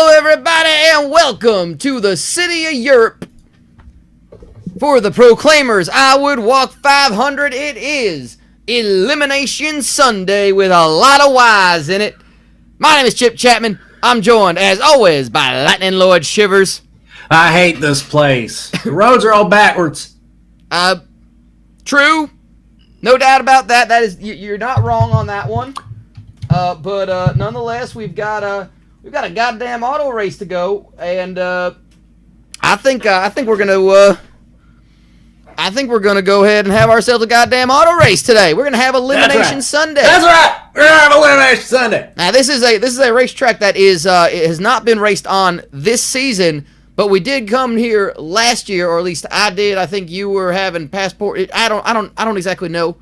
Hello, everybody, and welcome to the City of Europe. For the Proclaimers, I would walk 500. It is Elimination Sunday with a lot of Y's in it. My name is Chip Chapman. I'm joined, as always, by Lightning Lord Shivers. I hate this place. The roads are all backwards. True. No doubt about that. That is, you're not wrong on that one. But nonetheless, we've got a goddamn auto race to go, and I think we're gonna go ahead and have ourselves a goddamn auto race today. We're gonna have Elimination Sunday. That's right. We're gonna have Elimination Sunday. Now this is a racetrack that is it has not been raced on this season, but we did come here last year, or at least I did. I think you were having passport. I don't exactly know.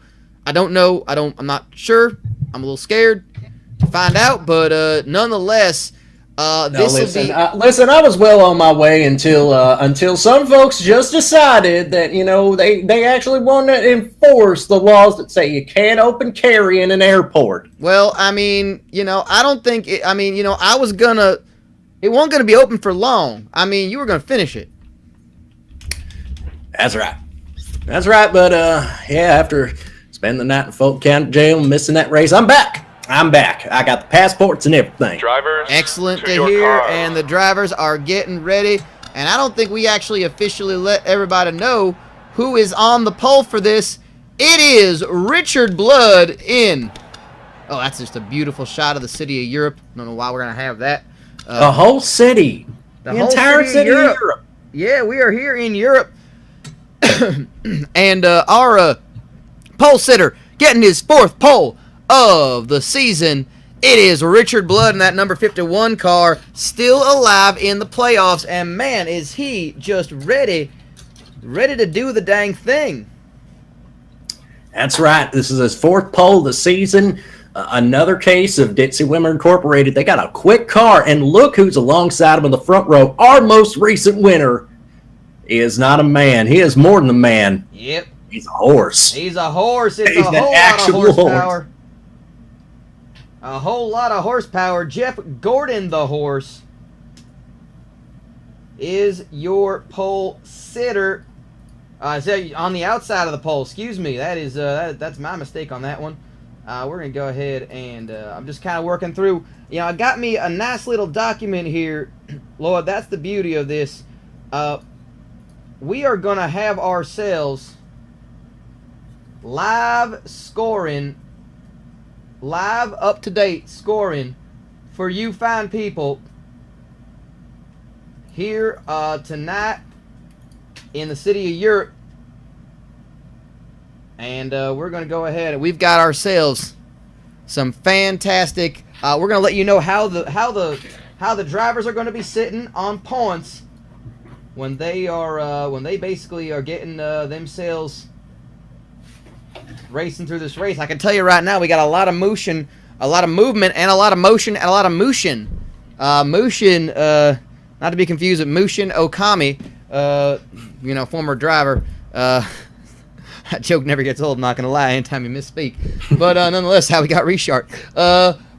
I'm not sure. I'm a little scared to find out, but nonetheless, listen, I was well on my way until some folks just decided that they actually want to enforce the laws that say you can't open carry in an airport. Well, I mean, I don't think it, I mean, it wasn't gonna be open for long. I mean, you were gonna finish it. That's right. But after spending the night in Fulton County Jail and missing that race, I'm back. I got the passports and everything. Drivers, excellent to hear, and the drivers are getting ready. And I don't think we actually officially let everybody know who is on the pole for this. It is Richard Blood in. Oh, that's just a beautiful shot of the City of Europe. I don't know why we're going to have that. The whole city. The entire city of Europe. Yeah, we are here in Europe. And our pole sitter getting his fourth pole of the season. It is Richard Blood in that number 51 car, still alive in the playoffs, and man, is he just ready to do the dang thing. That's right. This is his fourth pole of the season. Another case of Dixie Wimmer Incorporated. They got a quick car, and look who's alongside him in the front row. Our most recent winner is not a man. He is more than a man. Yep. He's a horse. He's a horse. It's a whole lot of horsepower. A whole lot of horsepower. Jeff Gordon, the horse, is your pole sitter. So on the outside of the pole. Excuse me. That is that's my mistake on that one. We're gonna go ahead and I'm just kind of working through. I got me a nice little document here, Lord. That's the beauty of this. We are gonna have ourselves live scoring. Live, up-to-date scoring for you fine people here tonight in the City of Europe. And we're going to go ahead and we've got ourselves some fantastic. We're going to let you know how the drivers are going to be sitting on points when they basically are getting themselves racing through this race. I can tell you right now, we got a lot of motion, a lot of movement, and a lot of motion, and a lot of motion. Motion, not to be confused with Mushin Okami, former driver. That joke never gets old, not gonna lie, anytime you misspeak. But nonetheless, how we got Reshark.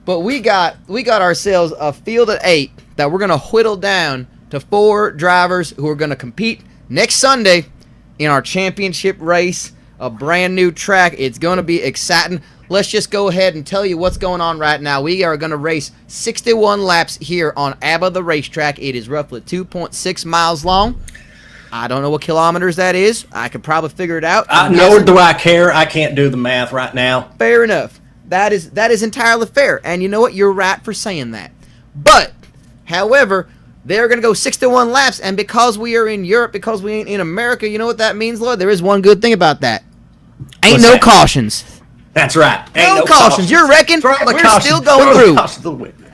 But we got ourselves a field of 8 that we're gonna whittle down to 4 drivers who are gonna compete next Sunday in our championship race. A brand new track. It's going to be exciting. Let's just go ahead and tell you what's going on right now. We are going to race 61 laps here on ABBA the Racetrack. It is roughly 2.6 miles long. I don't know what kilometers that is. I could probably figure it out. Nor do I care. I can't do the math right now. Fair enough. That is entirely fair. And you know what? You're right for saying that. But, however, they're going to go 61 laps, and because we are in Europe, because we ain't in America, you know what that means, Lord? There is one good thing about that. Ain't no cautions. That's right. No cautions. You reckon? We're still going through.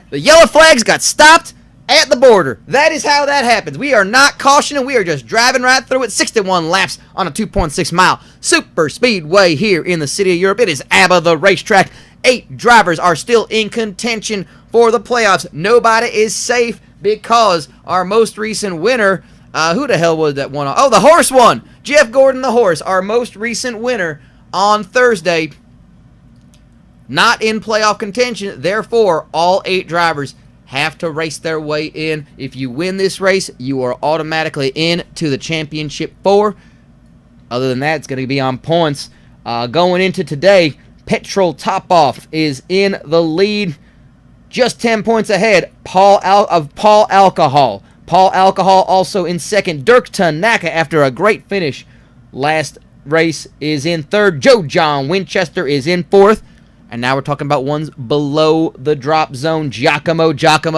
The yellow flags got stopped at the border. That is how that happens. We are not cautioning. We are just driving right through it. 61 laps on a 2.6 mile super speedway here in the City of Europe. It is ABBA the Racetrack. 8 drivers are still in contention for the playoffs. Nobody is safe because our most recent winner, who the hell was that one? Oh, the horse won. Jeff Gordon, the horse, our most recent winner on Thursday. Not in playoff contention. Therefore, all 8 drivers have to race their way in. If you win this race, you are automatically in to the championship 4. Other than that, it's going to be on points. Going into today, Petrol Topoff is in the lead, just 10 points ahead of Paul Alcohol. Paul Alcohol also in second. Dirk Tanaka, after a great finish last race, is in third. Joe John Winchester is in fourth. And now we're talking about ones below the drop zone. Giacomo,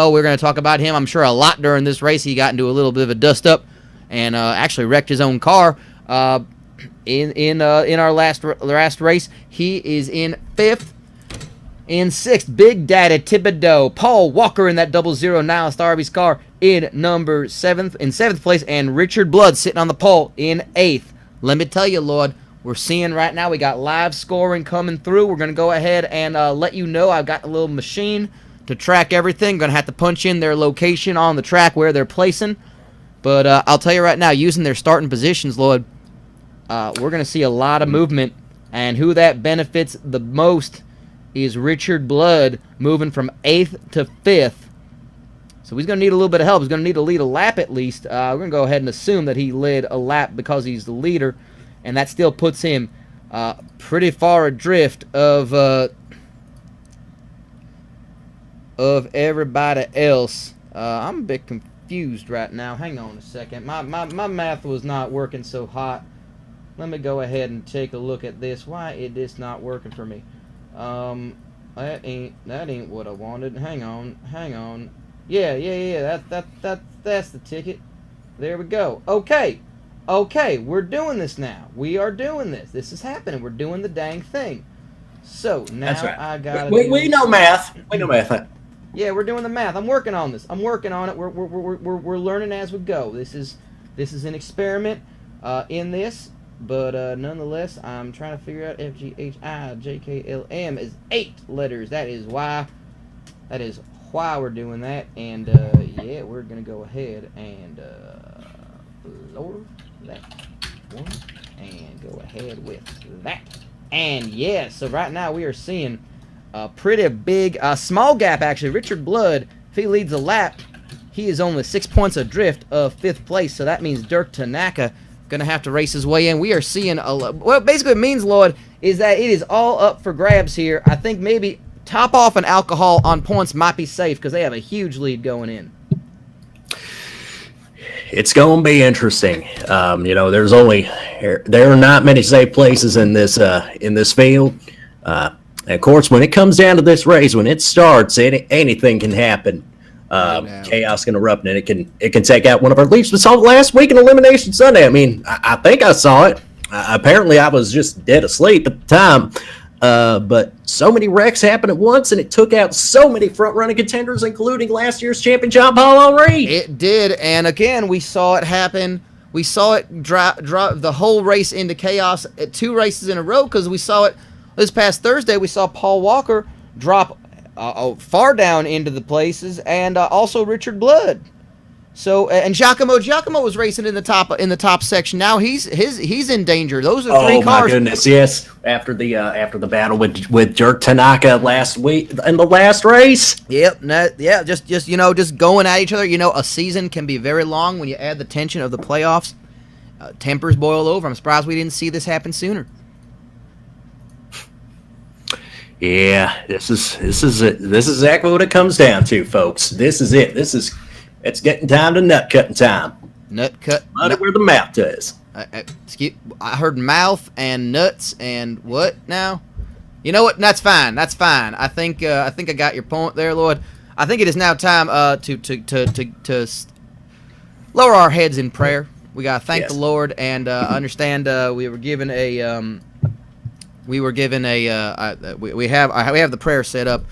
we're going to talk about him, I'm sure, a lot during this race. He got into a little bit of a dust-up and actually wrecked his own car in our last race. He is in 5th. In 6th, Big Daddy Thibodeau. Paul Walker in that 00 Nihilist Arby's car in number 7th. In 7th place, and Richard Blood sitting on the pole in 8th. Let me tell you, Lord, we're seeing right now, we got live scoring coming through. We're going to go ahead and let you know. I've got a little machine to track everything. Going to have to punch in their location on the track where they're placing. But I'll tell you right now, using their starting positions, Lord, we're going to see a lot of movement. And who that benefits the most is Richard Blood, moving from 8th to 5th. So he's going to need a little bit of help. He's going to need to lead a lap at least. We're going to go ahead and assume that he led a lap because he's the leader. And that still puts him pretty far adrift of everybody else. I'm a bit confused right now. Hang on a second. My math was not working so hot. Let me go ahead and take a look at this. Why is this not working for me? That ain't what I wanted. Hang on. Yeah. That's the ticket. There we go. Okay, we're doing this now. We are doing this. This is happening. We're doing the dang thing. So now That's right. I got. We know math. We know math. Yeah, we're doing the math. I'm working on this. I'm working on it. We're learning as we go. This is an experiment in this, but nonetheless, I'm trying to figure out F G H I J K L M is 8 letters. That is why we're doing that. And yeah, we're gonna go ahead and lower that one and go ahead with that. And yeah, so right now we are seeing a pretty big small gap actually. Richard Blood, if he leads a lap, he is only 6 points adrift of 5th place. So that means Dirk Tanaka gonna have to race his way in. We are seeing what basically it means, Lord, is that it is all up for grabs here. I think maybe Top Off and Alcohol on points might be safe because they have a huge lead going in. It's going to be interesting. There are not many safe places in this field. And of course, when it comes down to this race, when it starts, anything can happen. Chaos can erupt, and it can take out one of our leads. We saw it last week in Elimination Sunday. I mean, I think I saw it. Apparently, I was just dead asleep at the time. But so many wrecks happened at once, and it took out so many front-running contenders, including last year's champion John Paul Henry. It did, and again, we saw it happen. We saw it drop the whole race into chaos at 2 races in a row because we saw it this past Thursday. We saw Paul Walker drop far down into the places, and also Richard Blood. So and Giacomo was racing in the top section. Now he's in danger. Those are 3 cars. Oh my goodness! Yes, after the battle with Dirk Tanaka last week in the last race. Yep. Just going at each other. A season can be very long when you add the tension of the playoffs. Tempers boil over. I'm surprised we didn't see this happen sooner. Yeah, this is exactly what it comes down to, folks. This is it. It's getting time to nut cutting time. Nut cut. Where the mouth is. I heard mouth and nuts and what now? You know what? That's fine. I think I got your point there, Lord. I think it is now time to lower our heads in prayer. We gotta thank the Lord and understand we were given a we have the prayer set up.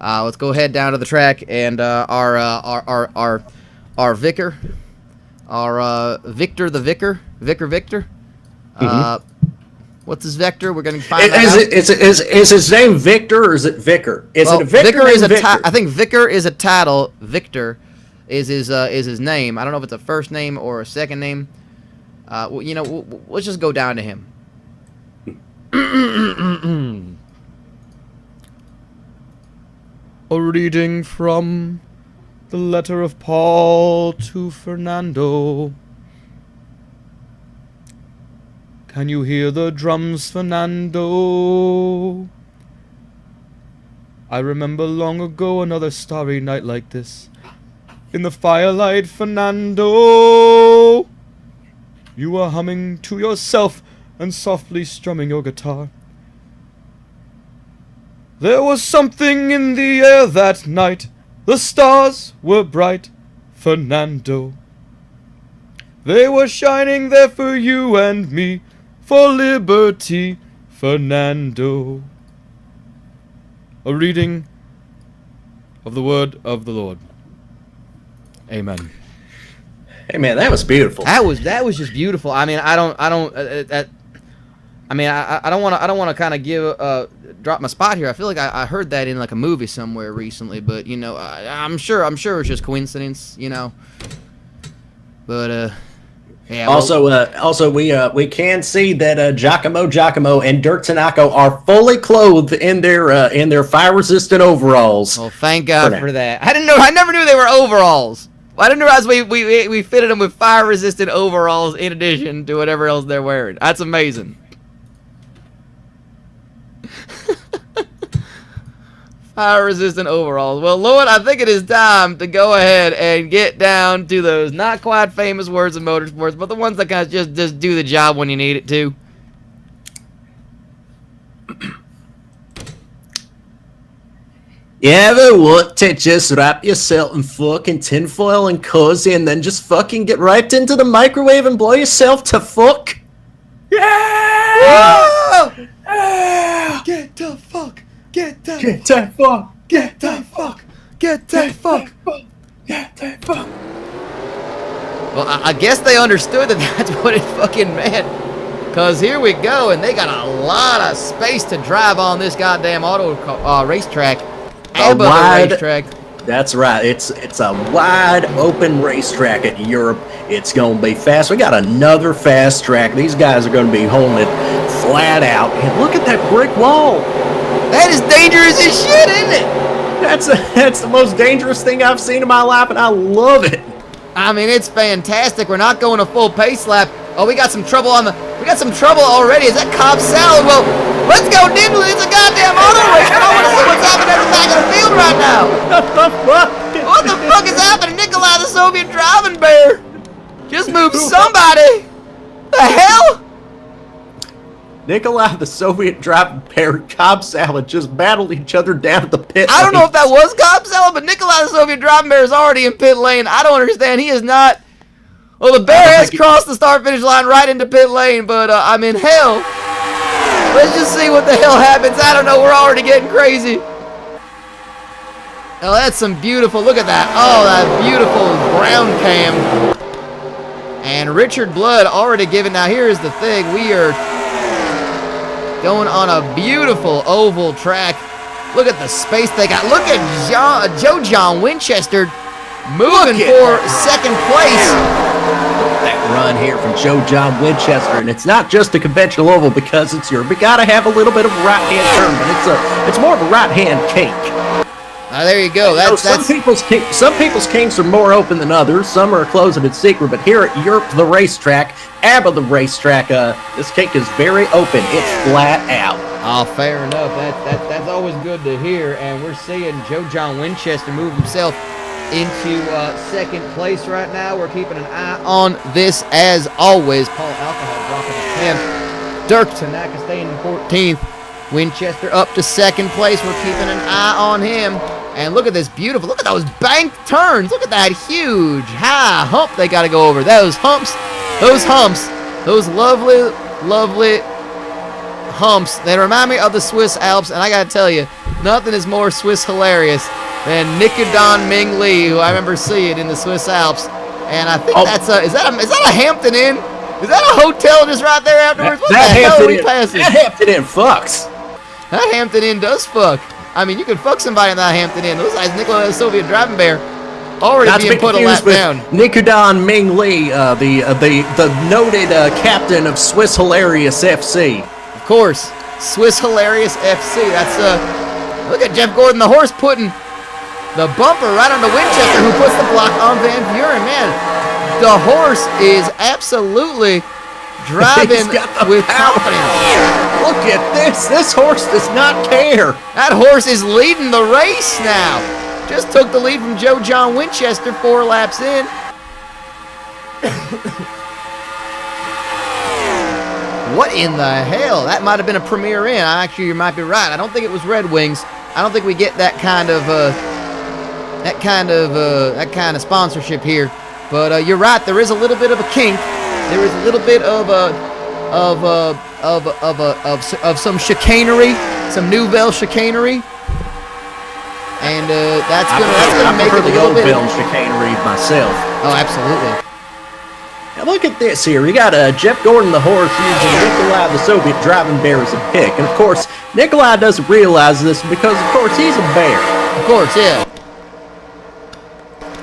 Let's go ahead down to the track and our vicar, Victor the vicar, Victor. What's his vector? We're going to find out. Is his name Victor or is it Vicar? Is it a Victor? Vicar is I think Vicar is a title. Victor is his name. I don't know if it's a first name or a second name. Let's just go down to him. A reading from the letter of Paul to Fernando. Can you hear the drums, Fernando? I remember long ago another starry night like this. In the firelight, Fernando, you were humming to yourself and softly strumming your guitar. There was something in the air that night. The stars were bright, Fernando. They were shining there for you and me, for liberty, Fernando. A reading of the word of the Lord. Amen. Hey man, that was beautiful. That was just beautiful. I mean, I don't want to kind of drop my spot here. I feel like I heard that in like a movie somewhere recently, but you know, I'm sure it's just coincidence, you know. But yeah. Also, we can see that Giacomo and Dirk Tanaka are fully clothed in their fire resistant overalls. Well, thank God for that. I never knew they were overalls. I didn't realize we fitted them with fire resistant overalls in addition to whatever else they're wearing. That's amazing. Fire resistant overalls. Well, Lord, I think it is time to go ahead and get down to those not quite famous words of motorsports, but the ones that kind of just do the job when you need it to. You ever want to just wrap yourself in fucking tinfoil and cozy and then just fucking get right into the microwave and blow yourself to fuck? Yeah! Whoa! Get the fuck! Get the fuck! Get the fuck! Get the fuck! Get the fuck! Well, I guess they understood that that's what it fucking meant. Cause here we go, and they got a lot of space to drive on this goddamn racetrack. ABBA racetrack. That's right. It's a wide open racetrack at Europe. It's gonna be fast. We got another fast track. These guys are gonna be holding it flat out. And look at that brick wall. That is dangerous as shit, isn't it? That's the most dangerous thing I've seen in my life, and I love it. I mean, it's fantastic. We're not going a full pace lap. Oh, we got some trouble already. Is that Cobb Salad? Well, let's go, Diddler. It's a goddamn auto race. I want to see what's happening at the back of the field right now. What the fuck is happening? Nikolai the Soviet driving bear just moved somebody. The hell? Nikolai the Soviet driving bear and Cobb Salad just battled each other down at the pit lane. I don't know if that was Cobb Salad, but Nikolai the Soviet driving bear is already in pit lane. I don't understand. He is not. Well, the bear has crossed the start-finish line right into pit lane, but I mean, hell, let's just see what the hell happens. I don't know. We're already getting crazy. Oh, that's some beautiful. Look at that. Oh, that beautiful ground cam. And Richard Blood already given. Now, here's the thing. We are going on a beautiful oval track. Look at the space they got. Look at Joe John Winchester moving for second place. That run here from Joe John Winchester, and it's not just a conventional oval because it's Europe. We gotta have a little bit of a right-hand turn, but it's more of a right-hand kink. There you go. Some people's kinks are more open than others. Some are closed and secret, but here at Europe, the racetrack, ABBA, the racetrack, this kink is very open. It's flat out. Oh, fair enough. That's always good to hear, and we're seeing Joe John Winchester move himself into second place right now. We're keeping an eye on this as always. Paul Alcohol dropping to 10th. Dirk Tanaka staying in 14th. Winchester up to second place. We're keeping an eye on him. And look at this beautiful, look at those bank turns. Look at that huge high hump they got to go over. Those humps, those lovely, lovely humps. They remind me of the Swiss Alps. And I got to tell you, nothing is more Swiss hilarious than Nicodon Ming Lee, who I remember seeing in the Swiss Alps, and I think is that a Hampton Inn? Is that a hotel just right there afterwards? What the hell are we passing? That Hampton Inn fucks. That Hampton Inn does fuck. I mean, you can fuck somebody in that Hampton Inn. Looks like Nikolai the Soviet driving bear already being put a lap down. Nicodon Ming Lee, the noted captain of Swiss Hilarious FC. Of course, Swiss Hilarious FC. That's look at Jeff Gordon, the horse The bumper right onto Winchester, who puts the block on Van Buren. Man, the horse is absolutely driving with confidence. Look at this. This horse does not care. That horse is leading the race now. Just took the lead from Joe John Winchester 4 laps in. What in the hell? That might have been a Premier Inn. Actually, you might be right. I don't think it was Red Wings. I don't think we get that kind of sponsorship here. But you're right. There is a little bit of a kink. There is a little bit of some chicanery, some Nouvelle chicanery, and that's gonna make it a little bit. I prefer the old chicanery myself. Oh, absolutely. Now look at this here. We got Jeff Gordon, the horse, using Nikolai the Soviet driving bear as a pick. And, of course, Nikolai doesn't realize this because, of course, he's a bear. Of course, yeah.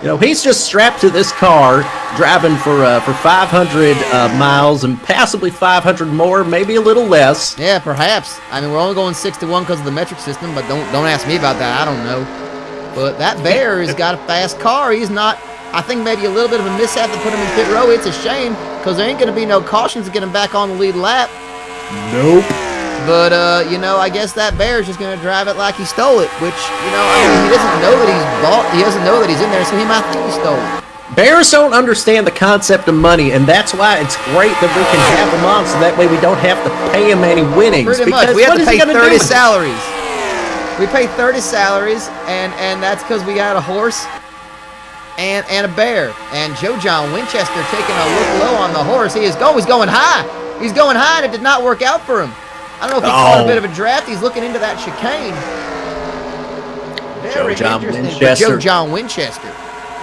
You know, he's just strapped to this car, driving for 500 miles and possibly 500 more, maybe a little less. Yeah, perhaps. I mean, we're only going 6 to 1 because of the metric system, but don't ask me about that. I don't know. But that bear has got a fast car. He's not... I think maybe a little bit of a mishap to put him in pit row. It's a shame because there ain't going to be no cautions to get him back on the lead lap. Nope. But, you know, I guess that bear is just going to drive it like he stole it, which, you know, I mean, he doesn't know that he's bought. He doesn't know that he's in there, so he might think he stole it. Bears don't understand the concept of money, and that's why it's great that we can have them on so that way we don't have to pay him any winnings. Pretty much. We have to pay 30 salaries. We pay 30 salaries, and that's because we got a horse and a bear. And Joe John Winchester taking a look low on the horse. He's going high. He's going high, and it did not work out for him. I don't know if he caught a bit of a draft. He's looking into that chicane. Very interesting for Joe John Winchester.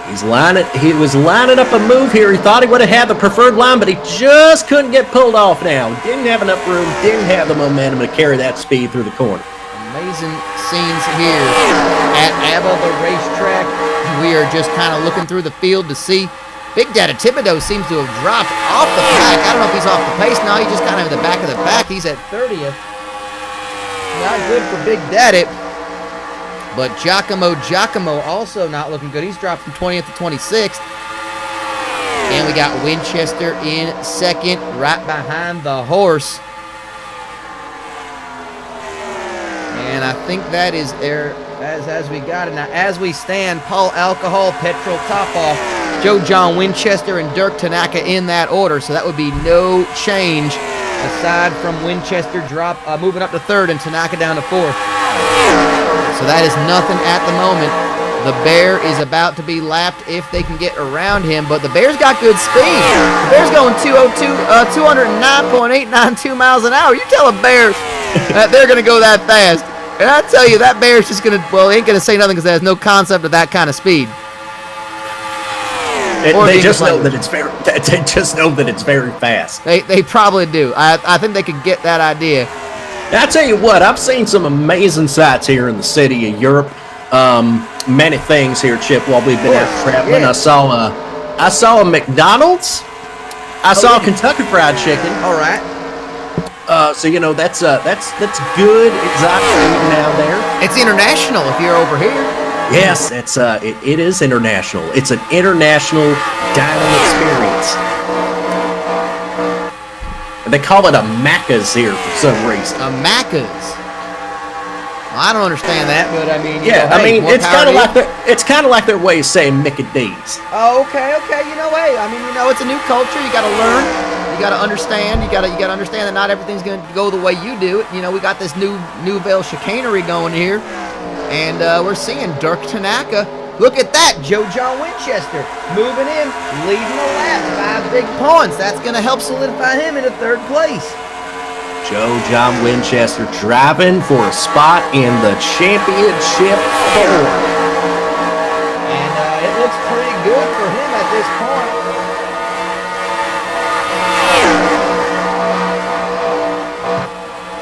He was lining up a move here. He thought he would have had the preferred line, but he just couldn't get pulled off now. Didn't have enough room, didn't have the momentum to carry that speed through the corner. Amazing scenes here at ABBA, the racetrack. We are just kind of looking through the field to see. Big Daddy Thibodeau seems to have dropped off the pack. I don't know if he's off the pace now. He's just kind of in the back of the pack. He's at 30th. Not good for Big Daddy. But Giacomo also not looking good. He's dropped from 20th to 26th. And we got Winchester in second, right behind the horse. And I think that is there as we got it. Now, as we stand, Paul Alcohol, Petrol Top Off, Joe John Winchester, and Dirk Tanaka in that order. So that would be no change aside from Winchester moving up to third and Tanaka down to fourth. So that is nothing at the moment. The Bear is about to be lapped if they can get around him, but the Bear's got good speed. The Bear's going 209.892 miles an hour. You tell a Bear that they're going to go that fast. And I tell you, that Bear's just going to, well, ain't going to say nothing because it has no concept of that kind of speed. They just know that it's very. They just know that it's very fast. They probably do. I think they could get that idea. Now, I tell you what, I've seen some amazing sights here in the city of Europe. Many things here, Chip, while we've been out traveling. Yeah. I saw a McDonald's. I saw a Kentucky Fried Chicken. All right. So you know that's good exotic food now there. It's international if you're over here. Yes, it is international. It's an international dining experience. They call it a Macca's here for some reason. A Macca's. Well, I don't understand that, but I mean, it's kind of like their way of saying Mickey D's. Oh, okay. You know, hey, I mean, it's a new culture. You got to learn. You got to understand. You got to understand that not everything's going to go the way you do it. You know, we got this Nouvelle chicanery going here, and we're seeing Dirk Tanaka. Look at that, Joe John Winchester moving in, leading the lap, 5 big points. That's going to help solidify him into third place. Joe John Winchester driving for a spot in the championship 4. And it looks pretty good for him at this point.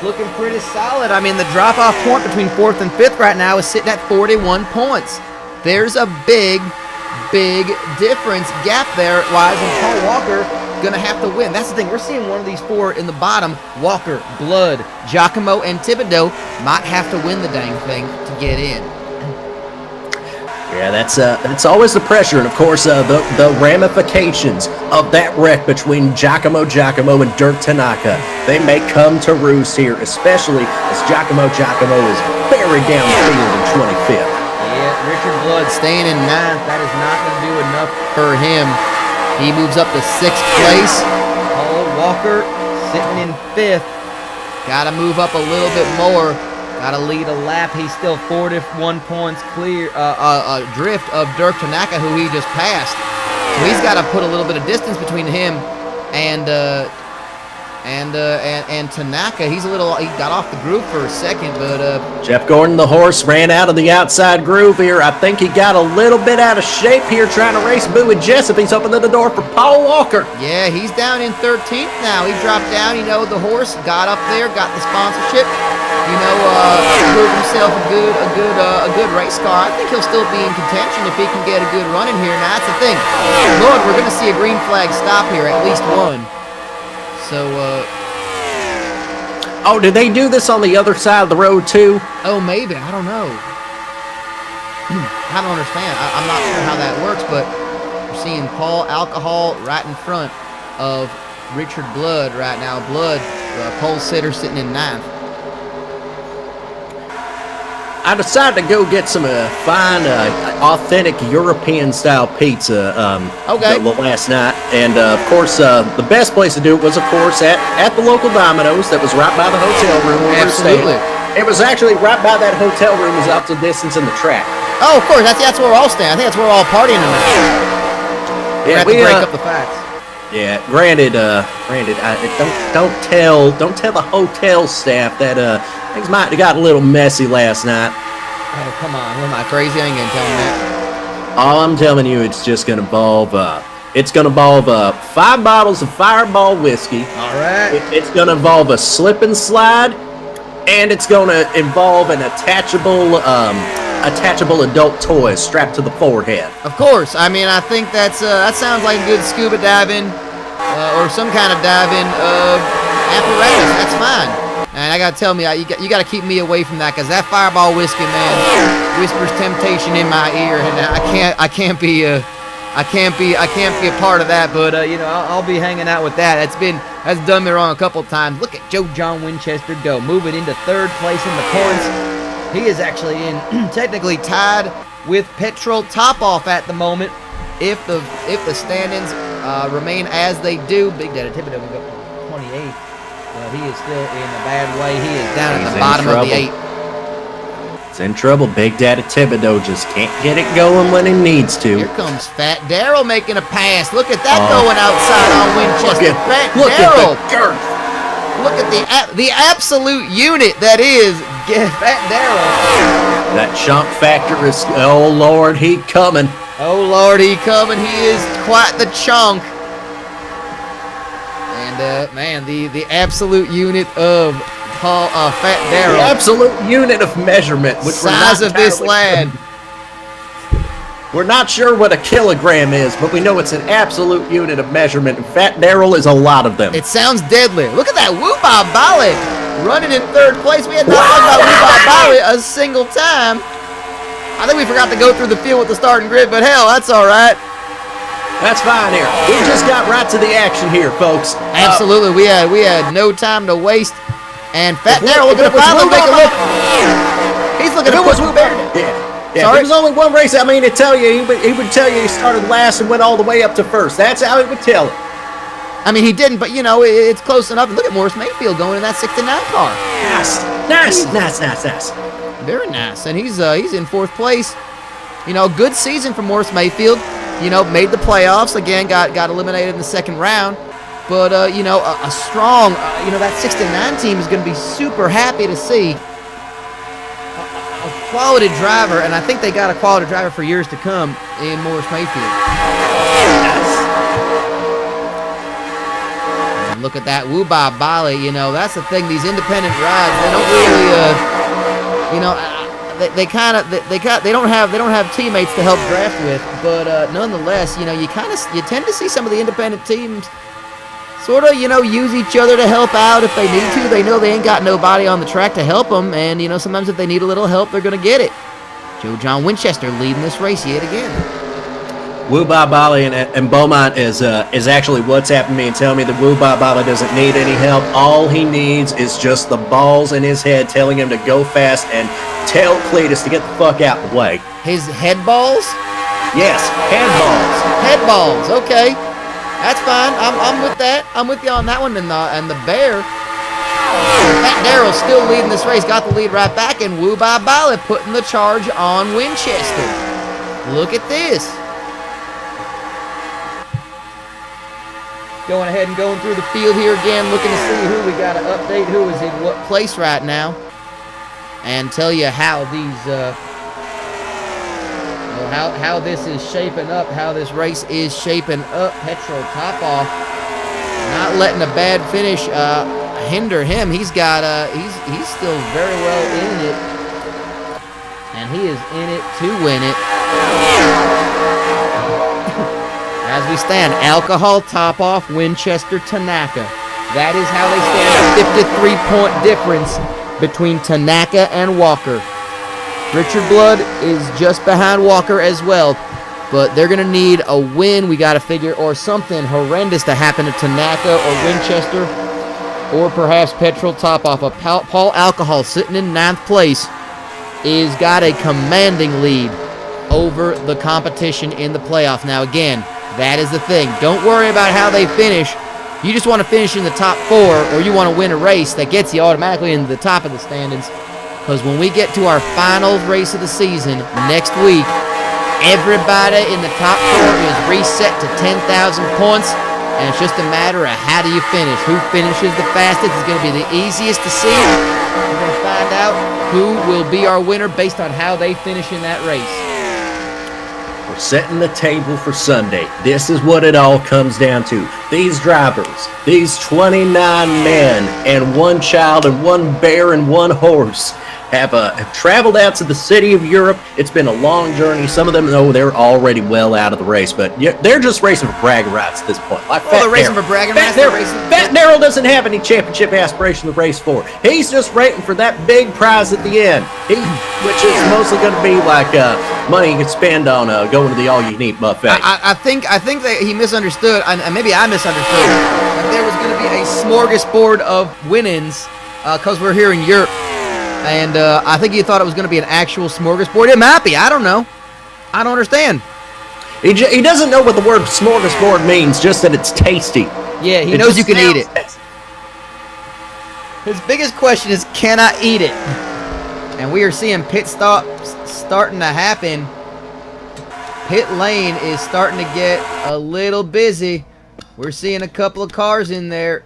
Looking pretty solid. I mean, the drop-off point between 4th and 5th right now is sitting at 41 points. There's a big difference gap there, Wise, and Paul Walker gonna have to win. That's the thing. We're seeing one of these 4 in the bottom. Walker, Blood, Giacomo, and Thibodeau might have to win the dang thing to get in. Yeah, that's always the pressure, and of course the ramifications of that wreck between Giacomo and Dirk Tanaka. They may come to roost here, especially as Giacomo is buried downfield in 25th. Yeah, Richard Blood staying in 9th. That is not going to do enough for him. He moves up to 6th place. Paul Walker sitting in 5th. Got to move up a little bit more. Got to lead a lap. He's still 41 points clear, drift of Dirk Tanaka, who he just passed. So he's got to put a little bit of distance between him and Tanaka. He got off the groove for a second, but Jeff Gordon, the horse, ran out of the outside groove here. I think he got a little bit out of shape here trying to race Bowie Jessup. He's opening the door for Paul Walker. Yeah, he's down in 13th now. He dropped down. The horse got up there, got the sponsorship. Proved himself a good race car. I think he'll still be in contention if he can get a good run in here. Now that's the thing. Lord, we're going to see a green flag stop here, at least one. So, oh, did they do this on the other side of the road too? Oh, maybe. I don't know. I don't understand. I'm not sure how that works, but we're seeing Paul Alcohol right in front of Richard Blood right now. Blood, pole sitter, sitting in 9th. I decided to go get some fine, authentic European-style pizza last night. And, of course, the best place to do it was, of course, at the local Domino's that was right by the hotel room where we were staying. It was actually right by that hotel room was up to distance in the track. Oh, of course. That's where we're all staying. I think that's where we're all partying tonight. Yeah, we have to break up the facts. Yeah, granted, don't tell the hotel staff that things might have got a little messy last night. Oh, come on. What am I, crazy? I ain't gonna tell them that. All I'm telling you, it's just gonna involve 5 bottles of Fireball whiskey. All right. It's gonna involve a slip and slide, and it's gonna involve an attachable adult toy strapped to the forehead. Of course. I mean, I think that sounds like a good scuba diving or some kind of diving apparatus. That's fine. And I gotta tell me, you gotta keep me away from that, because that Fireball whiskey, man, whispers temptation in my ear, and I can't be a part of that. But I'll be hanging out with that. That's done me wrong a couple times. Look at Joe John Winchester go, moving into 3rd place in the points. He is actually technically tied with Petrol Topoff at the moment. If the standings remain as they do, Big Daddy Thibodeau will go for 28. But he is still in a bad way. He is down at the bottom of the 8. It's in trouble. Big Daddy Thibodeau just can't get it going when he needs to. Here comes Fat Darrell making a pass. Look at that going outside on Winchester. Look at the girth. Look at the absolute unit that is Fat Darrell. That chunk factor is, oh Lord, he coming. Oh Lord, he coming. He is quite the chunk. And man, the absolute unit of Fat Darrell. The absolute unit of measurement. Which size of this lad. We're not sure what a kilogram is, but we know it's an absolute unit of measurement, and Fat Darrell is a lot of them. It sounds deadly. Look at that Woo-Bah Bali running in 3rd place. We had not talked about Woo-Bah Bali a single time. I think we forgot to go through the field with the starting grid, but hell, that's all right. That's fine here. We just got right to the action here, folks. Absolutely. We had no time to waste. And Fat Darrell looking to finally make a look. He's looking to put Yeah, if it was only one race, I mean, he would tell you he started last and went all the way up to 1st. That's how he would tell it. I mean, he didn't, but, it's close enough. Look at Morris Mayfield going in that 69 car. Nice. Very nice. And he's in 4th place. Good season for Morris Mayfield. Made the playoffs. Again, got eliminated in the 2nd round. But, a strong, that 69 team is going to be super happy to see a quality driver, and I think they got a quality driver for years to come in Morris Mayfield. And look at that Woo-Bah Bali. That's the thing. These independent rides, they don't really, they don't have teammates to help draft with. But nonetheless, you tend to see some of the independent teams sort of, use each other to help out if they need to. They know they ain't got nobody on the track to help them, and, sometimes if they need a little help, they're going to get it. Joe John Winchester leading this race yet again. Woo Bob Bali and Beaumont is actually WhatsApping me and telling me that Woo Bob Bali doesn't need any help. All he needs is just the balls in his head telling him to go fast and tell Cletus to get the fuck out of the way. His head balls? Yes, head balls. Head balls, okay. That's fine. I'm with that. I'm with you on that one. And the Bear, Fat Darrell's still leading this race. Got the lead right back. And Woo Bob Bali putting the charge on Winchester. Look at this. Going ahead and going through the field here again, looking to see who we got to update, who is in what place right now, and tell you how these, how this is shaping up, how this race is shaping up. Petro top off, not letting a bad finish hinder him. He's got he's still very well in it, and he is in it to win it. As we stand, Alcohol, Top Off, Winchester, Tanaka. That is how they stand. A 53-point difference between Tanaka and Walker. Richard Blood is just behind Walker as well, but they're going to need a win. We got to figure, or something horrendous to happen to Tanaka or Winchester, or perhaps Petrol Top Off. Paul Alcohol, sitting in 9th place, is got a commanding lead over the competition in the playoff. Now, again, that is the thing. Don't worry about how they finish. You just want to finish in the top 4, or you want to win a race that gets you automatically into the top of the standings. Because when we get to our final race of the season next week, everybody in the top 4 is reset to 10,000 points, and it's just a matter of how do you finish. Who finishes the fastest is going to be the easiest to see. We're going to find out who will be our winner based on how they finish in that race. We're setting the table for Sunday. This is what it all comes down to. These drivers, these 29 men and 1 child and 1 bear and 1 horse have traveled out to the city of Europe. It's been a long journey. Some of them, know they're already well out of the race, but they're just racing for bragging rights at this point. Like they're racing for bragging rights. Fat Darrell doesn't have any championship aspiration to race for. He's just waiting for that big prize at the end, which is mostly going to be like money you can spend on going to the all-you-can-eat buffet. I think that he misunderstood, and maybe I misunderstood, that there was going to be a smorgasbord of winnings because we're here in Europe. And I think he thought it was going to be an actual smorgasbord. It might be. I don't know. I don't understand. He doesn't know what the word smorgasbord means, just that it's tasty. Yeah, he knows you can eat it. His biggest question is, can I eat it? And we are seeing pit stops starting to happen. Pit lane is starting to get a little busy. We're seeing a couple of cars in there.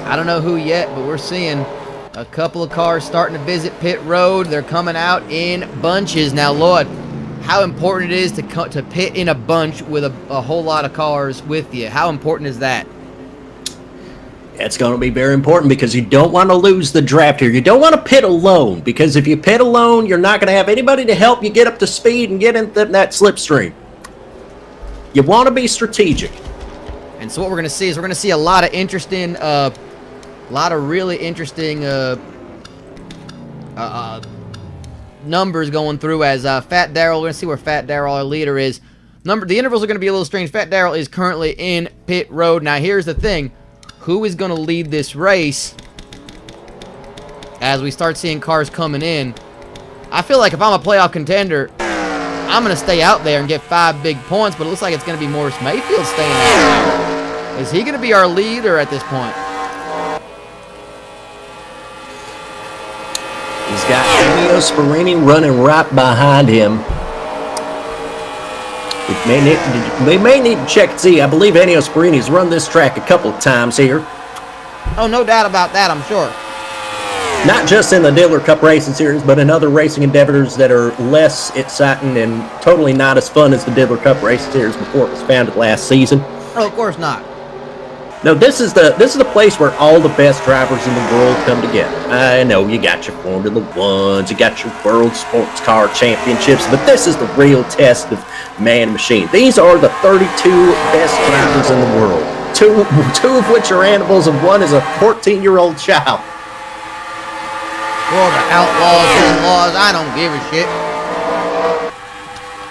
I don't know who yet, but we're seeing a couple of cars starting to visit pit road. They're coming out in bunches. Now, Lord, how important it is to pit in a bunch with a whole lot of cars with you. How important is that? It's going to be very important because you don't want to lose the draft here. You don't want to pit alone, because if you pit alone, you're not going to have anybody to help you get up to speed and get in that slipstream. You want to be strategic. And so what we're going to see is we're going to see a lot of interesting... really interesting numbers going through as Fat Darrell. We're going to see where Fat Darrell, our leader, is. The intervals are going to be a little strange. Fat Darrell is currently in pit road. Now, here's the thing. Who is going to lead this race as we start seeing cars coming in? I feel like if I'm a playoff contender, I'm going to stay out there and get 5 big points, but it looks like it's going to be Morris Mayfield staying out there. Is he going to be our leader at this point? He's got Ennio Sparini running right behind him. We may need to check and see. I believe Ennio Sparini's run this track a couple of times here. Oh, no doubt about that, I'm sure. Not just in the Diddler Cup Racing Series, but in other racing endeavors that are less exciting and totally not as fun as the Diddler Cup Racing Series before it was founded last season. Oh, of course not. No, this is the place where all the best drivers in the world come together. I know you got your Formula Ones, you got your World Sports Car Championships, but this is the real test of man and machine. These are the 32 best drivers in the world. Two of which are animals, and one is a 14-year-old child. For the outlaws and laws, I don't give a shit.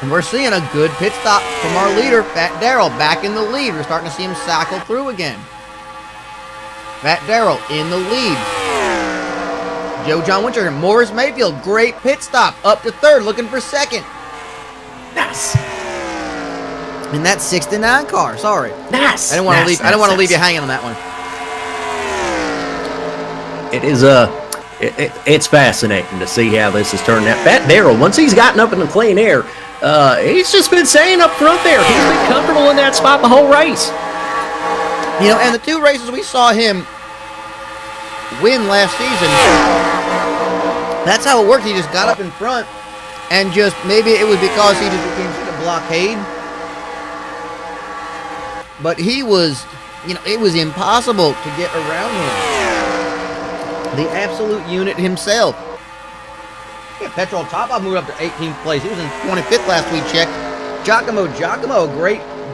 And we're seeing a good pit stop from our leader, Fat Daryl, back in the lead. We're starting to see him cycle through again. Fat Daryl in the lead. Joe John Winchester, Morris Mayfield, great pit stop, up to third, looking for second. Nice. In that 69 car, sorry. Nice. I didn't want to leave. I didn't want to leave you hanging on that one. It is it's fascinating to see how this is turning out. Fat Daryl, once he's gotten up in the clean air, he's just been saying up front there, he's been comfortable in that spot the whole race. You know, and the 2 races we saw him win last season, that's how it worked. He just got up in front, and just maybe it was because he just became such a blockade. But he was, you know, it was impossible to get around him. The absolute unit himself. Yeah, Petrol Topov moved up to 18th place. He was in 25th last we checked. Giacomo, a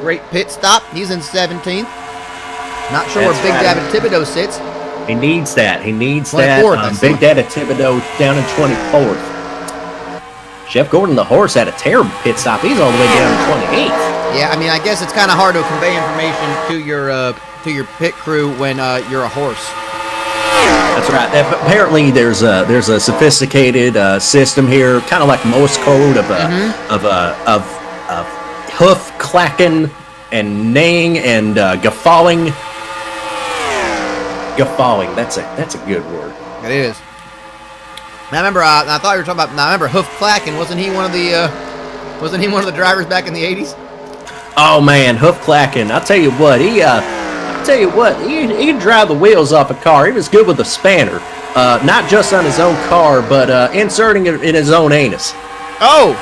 great pit stop. He's in 17th. Not sure where Big David Thibodeau sits. He needs that. He needs 24th, that. Big Daddy Thibodeau down in 24th. Jeff Gordon, the horse, had a terrible pit stop. He's all the way down to 28th. Yeah, I mean, I guess it's kind of hard to convey information to your pit crew when you're a horse. That's right. Apparently, there's a sophisticated system here, kind of like Morse code of hoof clacking and neighing and guffawing. Guffawing. That's a good word. It is. Now, I remember. I thought you were talking about. Now, I remember Hoof Clacken. Wasn't he one of the drivers back in the '80s? Oh man, Hoof Clacken. I'll tell you what. He'd drive the wheels off a car. He was good with a spanner, not just on his own car, but inserting it in his own anus. Oh,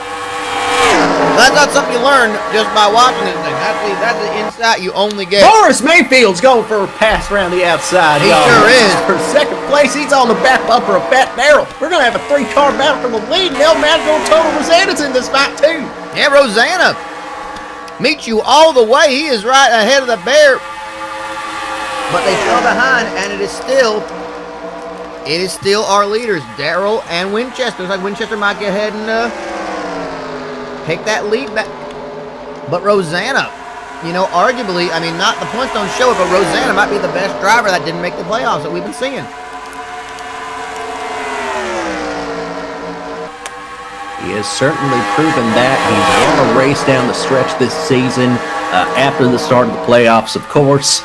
that's not something you learn just by watching this thing. That's the insight you only get. Morris Mayfield's going for a pass around the outside. He sure is. For second place, he's on the back bumper of Fat Daryl. We're going to have a 3-car battle for the lead. El Matador Total Rosanna's in this fight, too. Yeah, Rosanna meets you all the way. He is right ahead of the bear. But they fell behind, and it is still our leaders, Daryl and Winchester. Looks like Winchester might get ahead and take that lead back. But Rosanna, you know, arguably, I mean, not the points don't show it, but Rosanna might be the best driver that didn't make the playoffs that we've been seeing. He has certainly proven that. He's won a race down the stretch this season after the start of the playoffs, of course.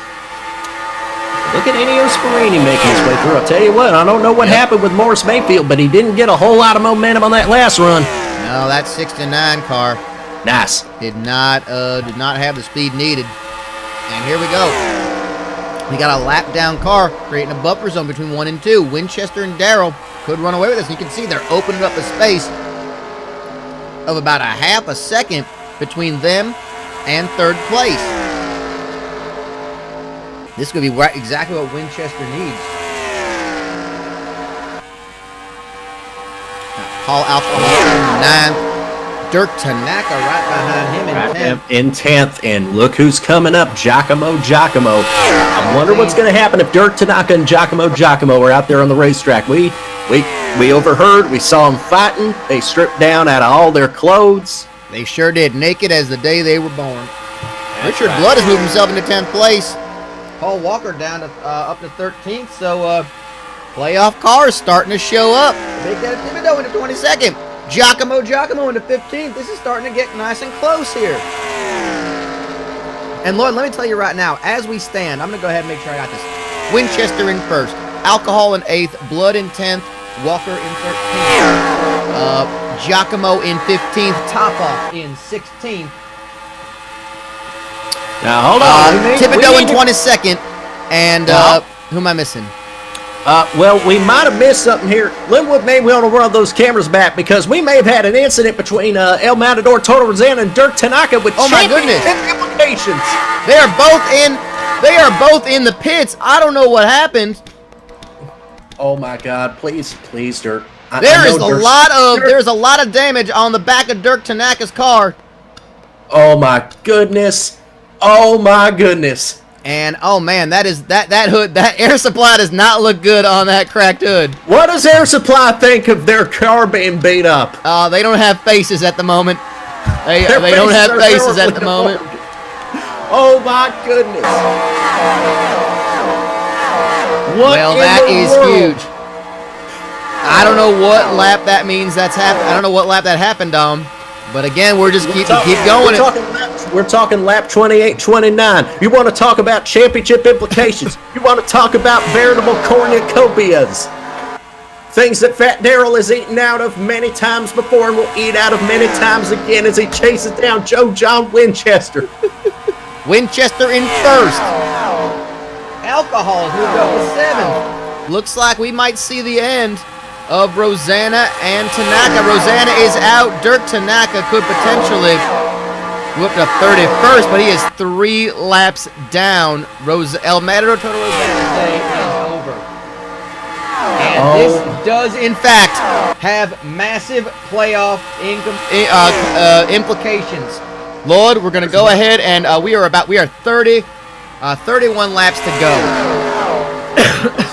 Look at Ennio Sparini making his way through. I'll tell you what, I don't know what happened with Morris Mayfield, but he didn't get a whole lot of momentum on that last run. No, that 69 car Nice. did not have the speed needed. And here we go. We got a lap down car creating a buffer zone between 1 and 2. Winchester and Daryl could run away with this. You can see they're opening up a space of about a half a second between them and third place. This could be exactly what Winchester needs. Paul Alcohol in 9th. Dirk Tanaka right behind him in 10th. In 10th, and look who's coming up, Giacomo. I wonder what's going to happen if Dirk Tanaka and Giacomo are out there on the racetrack. We overheard, we saw them fighting. They stripped down out of all their clothes. They sure did, naked as the day they were born. Richard Blood has moved himself into 10th place. Paul Walker down to up to 13th, so playoff cars starting to show up. Big Daddy Thibodeau into 22nd. Giacomo into 15th. This is starting to get nice and close here. And Lloyd, let me tell you right now, as we stand, I'm going to go ahead and make sure I got this. Winchester in 1st, Alcohol in 8th, Blood in 10th, Walker in 13th, Giacomo in 15th, Topoff in 16th. Now, hold on. Thibodeau in 22nd, and who am I missing? Well, we might have missed something here. Linwood may want to run those cameras back because we may have had an incident between El Matador Total Rosanna and Dirk Tanaka with championship implications. They are both in the pits. I don't know what happened. Oh my God! Please, Dirk. There's a lot of damage on the back of Dirk Tanaka's car. Oh my goodness! And oh man, that hood, that air supply does not look good on that cracked hood. What does Air Supply think of their car being beat up? They don't have faces at the moment. They don't have faces at the moment. Oh my goodness. Well, that is huge. I don't know what lap that means that's happened. I don't know what lap that happened, Dom. But again, we're just keep going. We're talking lap 28, 29. You want to talk about championship implications? You want to talk about veritable cornucopias? Things that Fat Daryl has eaten out of many times before and will eat out of many times again as he chases down Joe John Winchester. Winchester in first. Alcohol, who goes 7th. Looks like we might see the end of Rosanna and Tanaka. Rosanna is out. Dirk Tanaka could potentially go up to 31st, but he is 3 laps down. El Matador Total Rosanna Day is over. And this does, in fact, have massive playoff implications. Lord, we're going to go ahead and we are 31 laps to go.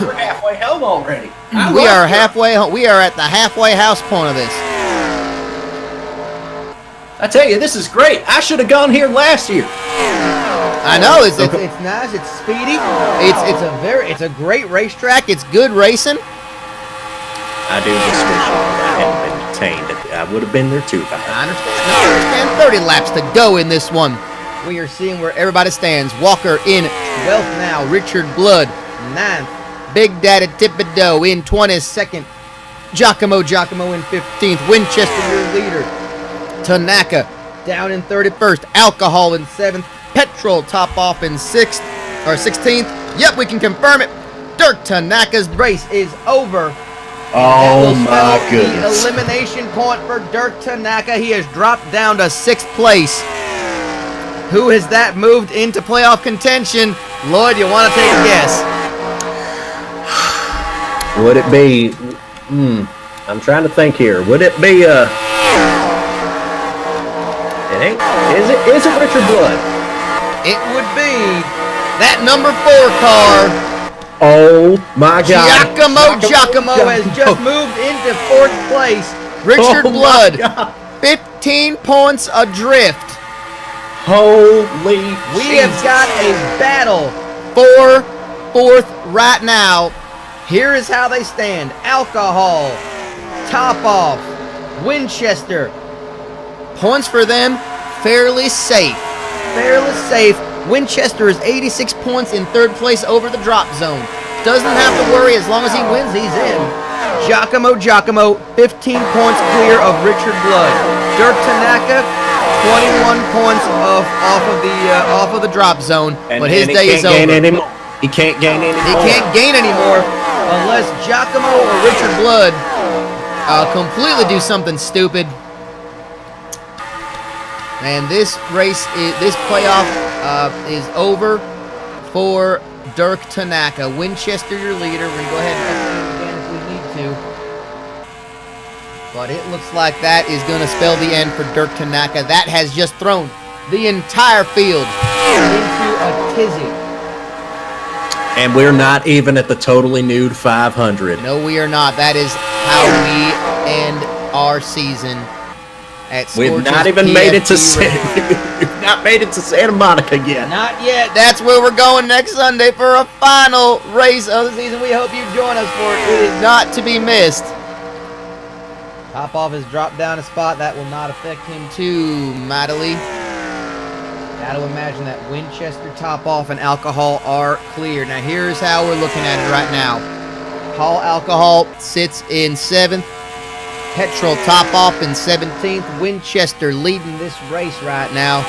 We're halfway home already. We are halfway home. We are at the halfway house point of this. I tell you, this is great. I should have gone here last year. I know it's nice. It's speedy. It's a great racetrack. It's good racing. I do just wish I hadn't been detained. I would have been there too. I understand. 30 laps to go in this one. We are seeing where everybody stands. Walker in 12th now. Richard Blood 9th. Big Daddy Thibodeau in 22nd. Giacomo in 15th. Winchester, your leader. Tanaka down in 31st. Alcohol in 7th. Petrol top off in 16th. Yep, we can confirm it. Dirk Tanaka's race is over. Oh my goodness. The elimination point for Dirk Tanaka. He has dropped down to 6th place. Who has that moved into playoff contention? Lloyd, you want to take a guess? Would it be... I'm trying to think here. Would it be... Is it Richard Blood? It would be that number 4 car. Oh my God. Giacomo has just moved into 4th place. Richard Blood, 15 points adrift. Holy We have got a battle for 4th right now. Here is how they stand. Alcohol, top off, Winchester. Points for them, fairly safe. Winchester is 86 points in 3rd place over the drop zone. Doesn't have to worry, as long as he wins, he's in. Giacomo, 15 points clear of Richard Blood. Dirk Tanaka, 21 points off of the drop zone, but his day is over. He can't gain anymore. He can't gain anymore unless Giacomo or Richard Blood completely do something stupid. And this playoff is over for Dirk Tanaka. Winchester, your leader. We're going to go ahead and again if we need to. But it looks like that is going to spell the end for Dirk Tanaka. That has just thrown the entire field into a tizzy. And we're not even at the totally nude 500. No, we are not. That is how we end our season at We've not even made it to we've not made it to Santa Monica yet. Not yet. That's where we're going next Sunday for a final race of the season. We hope you join us for it. It is not to be missed. Top off has dropped down a spot. That will not affect him too mightily. Got to imagine that Winchester, top off, and Alcohol are clear. Now here's how we're looking at it right now. Hall Alcohol sits in 7th. Petrol top off in 17th. Winchester leading this race right now.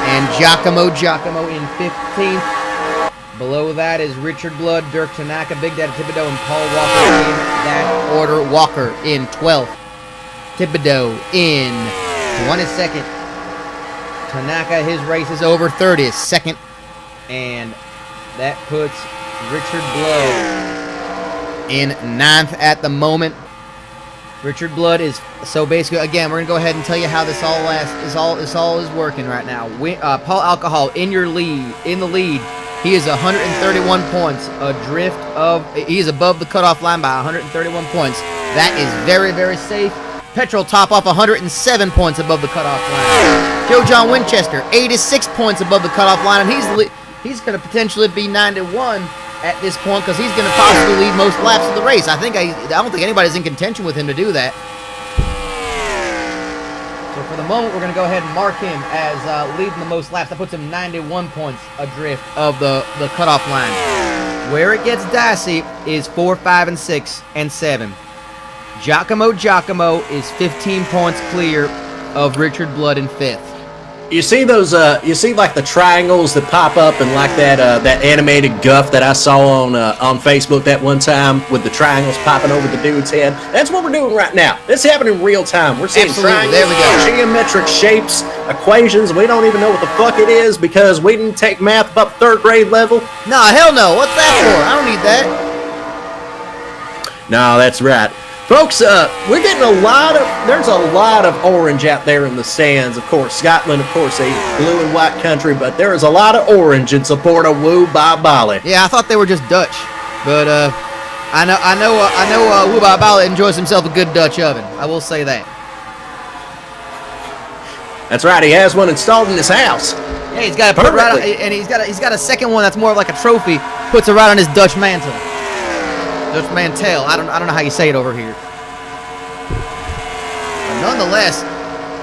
And Giacomo in 15th. Below that is Richard Blood, Dirk Tanaka, Big Daddy Thibodeau, and Paul Walker in that order. Walker in 12th. Thibodeau in 22nd. Tanaka, his race is over. 30th, second. And that puts Richard Blood in 9th at the moment. Richard Blood is so basically again. We're gonna go ahead and tell you how this all is working right now. Paul Alcohol in the lead. He is 131 points adrift of. He is above the cutoff line by 131 points. That is very, very safe. Petrol top off 107 points above the cutoff line. Joe John Winchester 86 points above the cutoff line, and he's gonna potentially be 91 at this point because he's going to possibly lead most laps of the race. I don't think anybody's in contention with him to do that. So for the moment, we're going to go ahead and mark him as leading the most laps. That puts him 91 points adrift of the cutoff line. Where it gets dicey is 4, 5, and 6, and 7. Giacomo is 15 points clear of Richard Blood in 5th. You see those? You see like the triangles that pop up and like that animated guff that I saw on Facebook that one time with the triangles popping over the dude's head. That's what we're doing right now. This happening in real time. We're seeing triangles, there we go. Geometric shapes, equations. We don't even know what the fuck it is because we didn't take math above 3rd grade level. No, hell no. What's that for? I don't need that. No, that's right. Folks, we're getting there's a lot of orange out there in the stands. Of course, Scotland, of course, a blue and white country, but there is a lot of orange in support of Woo Ba Bali. Yeah, I thought they were just Dutch, but I know Woo Ba Bali enjoys himself a good Dutch oven. I will say that. That's right, he has one installed in his house. Yeah, he's got to put it right on, and he's got a second one that's more like a trophy. Puts it right on his Dutch mantle. Dutch mantel. I don't know how you say it over here. But nonetheless,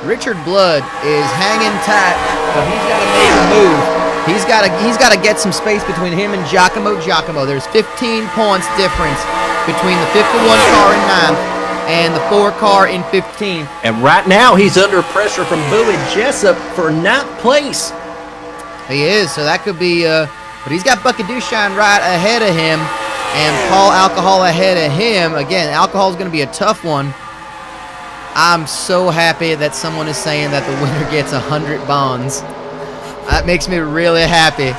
Richard Blood is hanging tight, but he's got to make a move. He's got to get some space between him and Giacomo. There's 15 points difference between the 51 car in 9th and the 4 car in 15th. And right now he's under pressure from Bowie Jessup for 9th place. He is, so that could be. But he's got Bucky Dushine right ahead of him. And Paul Alcohol ahead of him. Again, Alcohol is going to be a tough one. I'm so happy that someone is saying that the winner gets 100 bonds. That makes me really happy.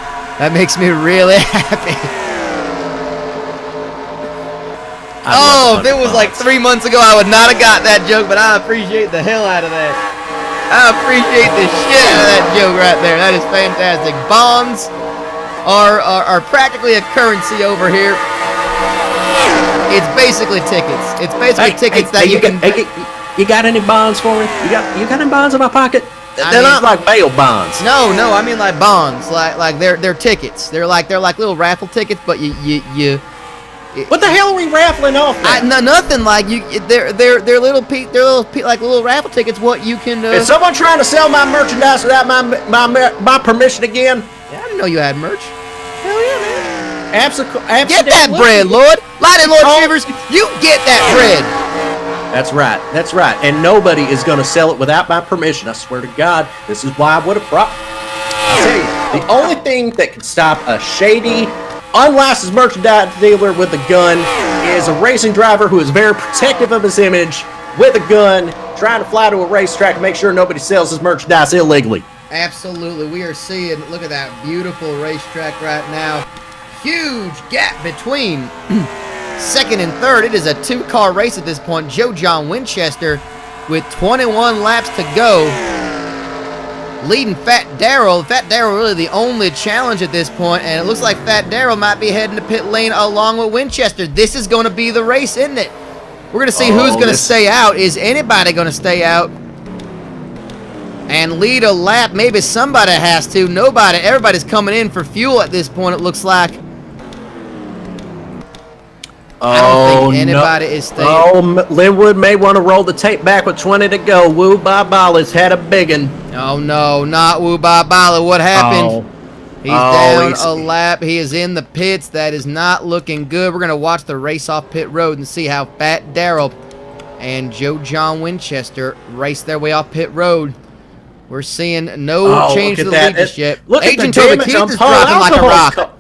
Oh, if it was like 3 months ago, I would not have got that joke, but I appreciate the hell out of that. I appreciate the shit out of that joke right there. That is fantastic. Bonds are practically a currency over here. It's basically tickets. It's basically tickets that you can. You got any bonds for me? You got any bonds in my pocket? They're not like bail bonds. No, I mean like bonds. Like they're tickets. They're like little raffle tickets, but you. What the hell are we raffling off? Nothing. Like they're little raffle tickets. What you can. Is someone trying to sell my merchandise without my permission again? Yeah, I didn't know you had merch. Hell yeah, man. Absolutely. Get that bread, Lord. Light it, Lord Shivers. You get that bread. That's right. And nobody is going to sell it without my permission. I swear to God, this is why I would have brought. I'll tell you, the only thing that can stop a shady, unlicensed merchandise dealer with a gun is a racing driver who is very protective of his image with a gun, trying to fly to a racetrack and make sure nobody sells his merchandise illegally. Absolutely. We are seeing, look at that beautiful racetrack right now. Huge gap between second and third. It is a 2-car race at this point. Joe John Winchester with 21 laps to go, leading Fat Darrell. Fat Darrell really the only challenge at this point, and it looks like Fat Darrell might be heading to pit lane along with Winchester. This is going to be the race, isn't it? We're going to see who's going to stay out. Is anybody going to stay out and lead a lap? Maybe somebody has to. Nobody. Everybody's coming in for fuel at this point, it looks like. I don't think anybody is staying. Oh, Linwood may want to roll the tape back with 20 to go. Woo Ba Bali's had a biggin. Oh, no, not Woo Ba Bali. What happened? He's down a lap. He is in the pits. That is not looking good. We're going to watch the race off pit road and see how Fat Darrell and Joe John Winchester race their way off pit road. We're seeing no change to the lead just yet. Look Agent at the Toby damage Keith on is Paul dropping like a rock.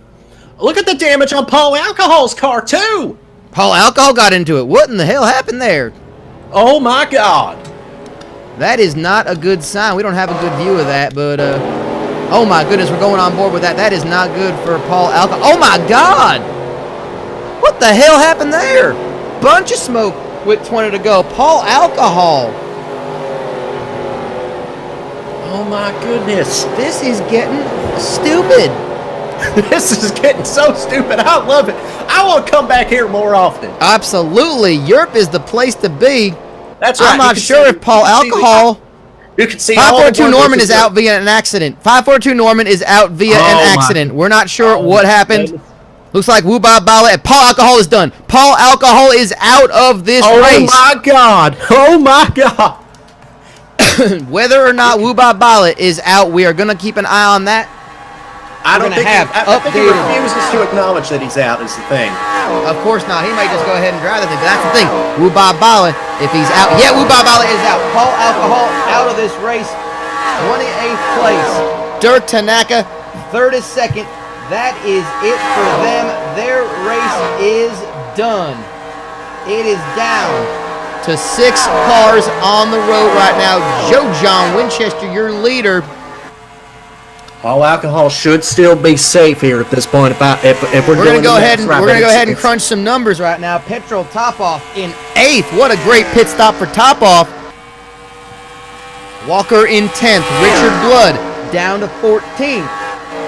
Look at the damage on Paul Alcohol's car, too. Paul Alcohol got into it. What in the hell happened there? Oh, my God. That is not a good sign. We don't have a good view of that, but, oh, my goodness, we're going on board with that. That is not good for Paul Alcohol. Oh, my God. What the hell happened there? Bunch of smoke. with 20 to go. Paul Alcohol. Oh my goodness. This is getting stupid. This is getting so stupid. I love it. I want to come back here more often. Absolutely. Europe is the place to be. That's right. I'm not sure if Paul Alcohol... You can see 542 Norman is out via an accident. 542 Norman is out via an accident. We're not sure what happened. Goodness. Looks like Woo-Ba Bala and Paul Alcohol is done. Paul Alcohol is out of this race. Oh my God. Oh my God. Whether or not Woo-Ba Bala is out, we are going to keep an eye on that. I think he refuses to acknowledge that he's out is the thing. Of course not. He may just go ahead and drive the thing. But that's the thing. Woo-Ba Bala, if he's out. Yeah, Woo-Ba Bala is out. Paul Alcohol out of this race. 28th place. Dirk Tanaka, 32nd. That is it for them. Their race is done. It is down to 6 cars on the road right now. Joe John Winchester, your leader. All alcohol should still be safe here at this point. If we're going to go ahead and crunch some numbers right now. Petrol Topoff in 8th. What a great pit stop for Topoff. Walker in 10th. Richard Blood down to 14th.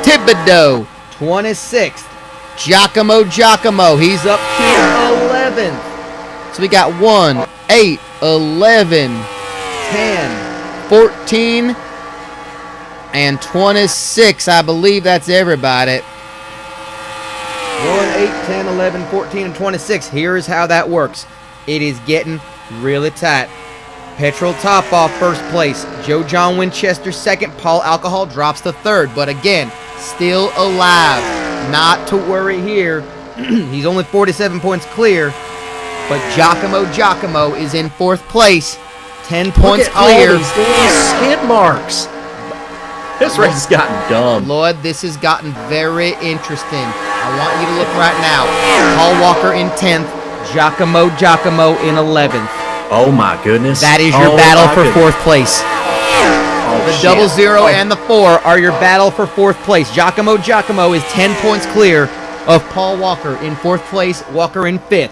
Thibodeau 26th. Giacomo, he's up to 11th. So we got 1, 8, 11, 10, 14, and 26. I believe that's everybody. 1, 8, 10, 11, 14, and 26. Here's how that works. It is getting really tight. Petrol Topoff first place. Joe John Winchester second. Paul Alcohol drops to third. But again, still alive. Not to worry here. He's only 47 points clear. But Giacomo is in fourth place. 10 points clear. All these skid marks. This race has gotten dumb. Lord, this has gotten very interesting. I want you to look right now. Paul Walker in 10th. Giacomo in 11th. Oh my goodness. That is your battle for fourth place. The 00 and the 4 are your battle for fourth place. Giacomo is 10 points clear of Paul Walker in fourth place. Walker in 5th.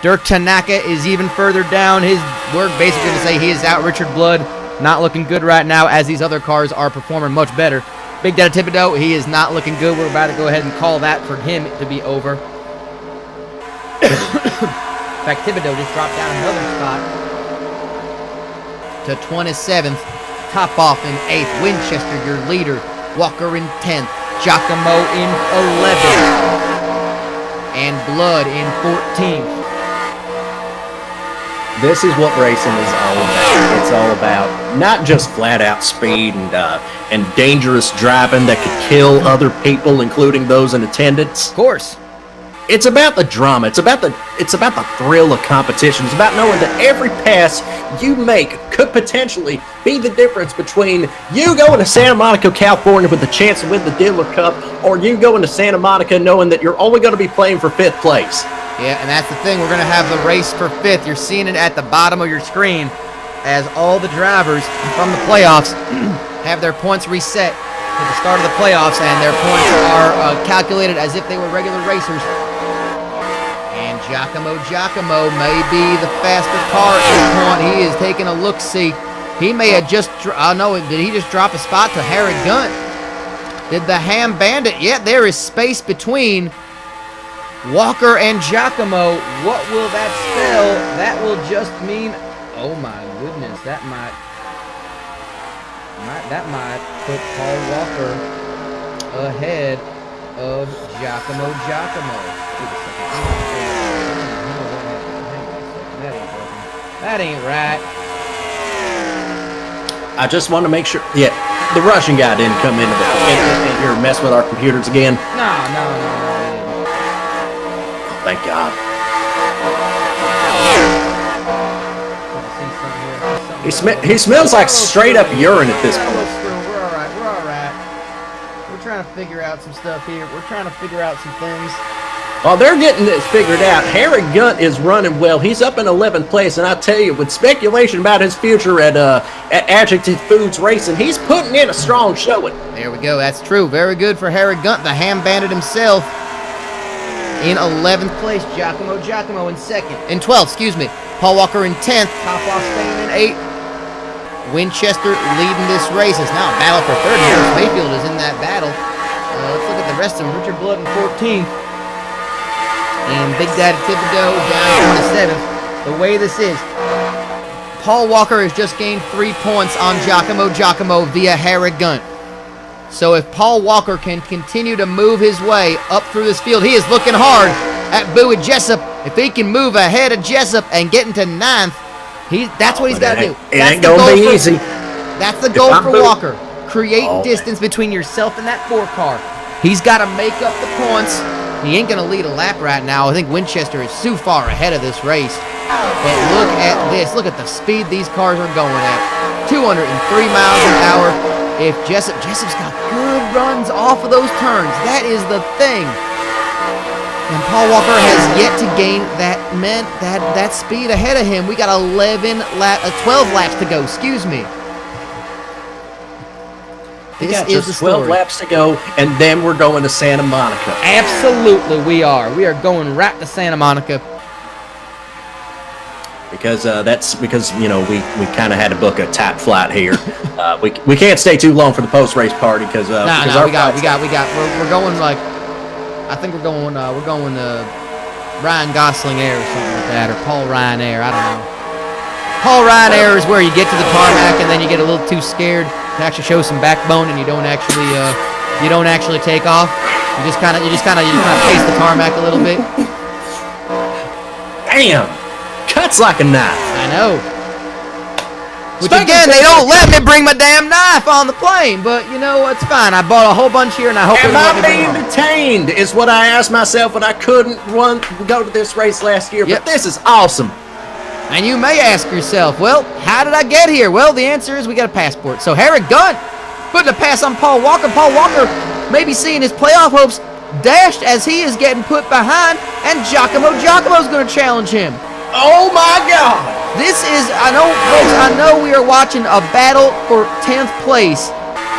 Dirk Tanaka is even further down. His work basically to say he is out. Richard Blood not looking good right now as these other cars are performing much better. Big Daddy Thibodeau, he is not looking good. We're about to go ahead and call that for him to be over. In fact, Thibodeau just dropped down another spot to 27th. Topoff in 8th. Winchester, your leader. Walker in 10th. Giacomo in 11th. And Blood in 14th. This is what racing is all about. It's all about not just flat-out speed and dangerous driving that could kill other people, including those in attendance. Of course. It's about the drama. It's about the thrill of competition. It's about knowing that every pass you make could potentially be the difference between you going to Santa Monica, California with the chance to win the Diddler Cup, or you going to Santa Monica knowing that you're only going to be playing for 5th place. Yeah, and that's the thing. We're going to have the race for 5th. You're seeing it at the bottom of your screen as all the drivers from the playoffs have their points reset to the start of the playoffs, and their points are calculated as if they were regular racers. And Giacomo may be the faster car at this point. He is taking a look-see. He may have just... did he just drop a spot to Harry Gunt? Did the Ham Bandit... Yeah, there is space between Walker and Giacomo. What will that spell? That will just mean... Oh my goodness, that might put Paul Walker ahead of Giacomo. That ain't right. I just want to make sure. Yeah, the Russian guy didn't come into here and mess with our computers again. No. Thank God. He smells like straight up urine at this point. We're all right. We're trying to figure out some stuff here. We're trying to figure out some things. While they're getting this figured out, Harry Gunt is running well. He's up in 11th place, and I tell you, with speculation about his future at Adjective Foods Racing, he's putting in a strong showing. There we go. That's true. Very good for Harry Gunt, the Ham Bandit himself. in 11th place. Giacomo in 12th, excuse me. Paul Walker in 10th. Top off staying in 8th. Winchester leading this race. It's now a battle for 3rd. Harris Mayfield is in that battle. Let's look at the rest of them. Richard Blood in 14th. And Big Daddy Thibodeau down 27th. The way this is, Paul Walker has just gained 3 points on Giacomo via Harrigan. So if Paul Walker can continue to move his way up through this field, he is looking hard at Bowie Jessup. If he can move ahead of Jessup and get into 9th, that's what he's got to do. It ain't going to be easy. That's the goal for Walker. Create distance between yourself and that 4 car. He's got to make up the points. He ain't going to lead a lap right now. I think Winchester is too far ahead of this race. But look at this. Look at the speed these cars are going at. 203 miles an hour. If Jessup's got good runs off of those turns. That is the thing. And Paul Walker has yet to gain that speed ahead of him. We got 12 laps to go. Excuse me. We got just 12 laps to go, and then we're going to Santa Monica. Absolutely, we are. We are going right to Santa Monica. Because we kind of had to book a tap flight here. We can't stay too long for the post race party because we're going like, I think we're going Ryan Gosling Air or something like that, or Paul Ryan Air. I don't know. Paul Ryan Air is where you get to the tarmac and then you get a little too scared to actually show some backbone and you don't actually take off. You just kind of pace the tarmac a little bit. Damn, cuts like a knife. I know. Which again, they don't let me bring my damn knife on the plane, but you know it's fine. I bought a whole bunch here, and I hope. Am I being detained? Is what I asked myself when I couldn't go to this race last year. Yep. But this is awesome. And you may ask yourself, well, how did I get here? Well, the answer is we got a passport. So Harry Gunn putting a pass on Paul Walker. Paul Walker maybe seeing his playoff hopes dashed as he is getting put behind, and Giacomo's going to challenge him. Oh my God! This is, folks, I know we are watching a battle for 10th place,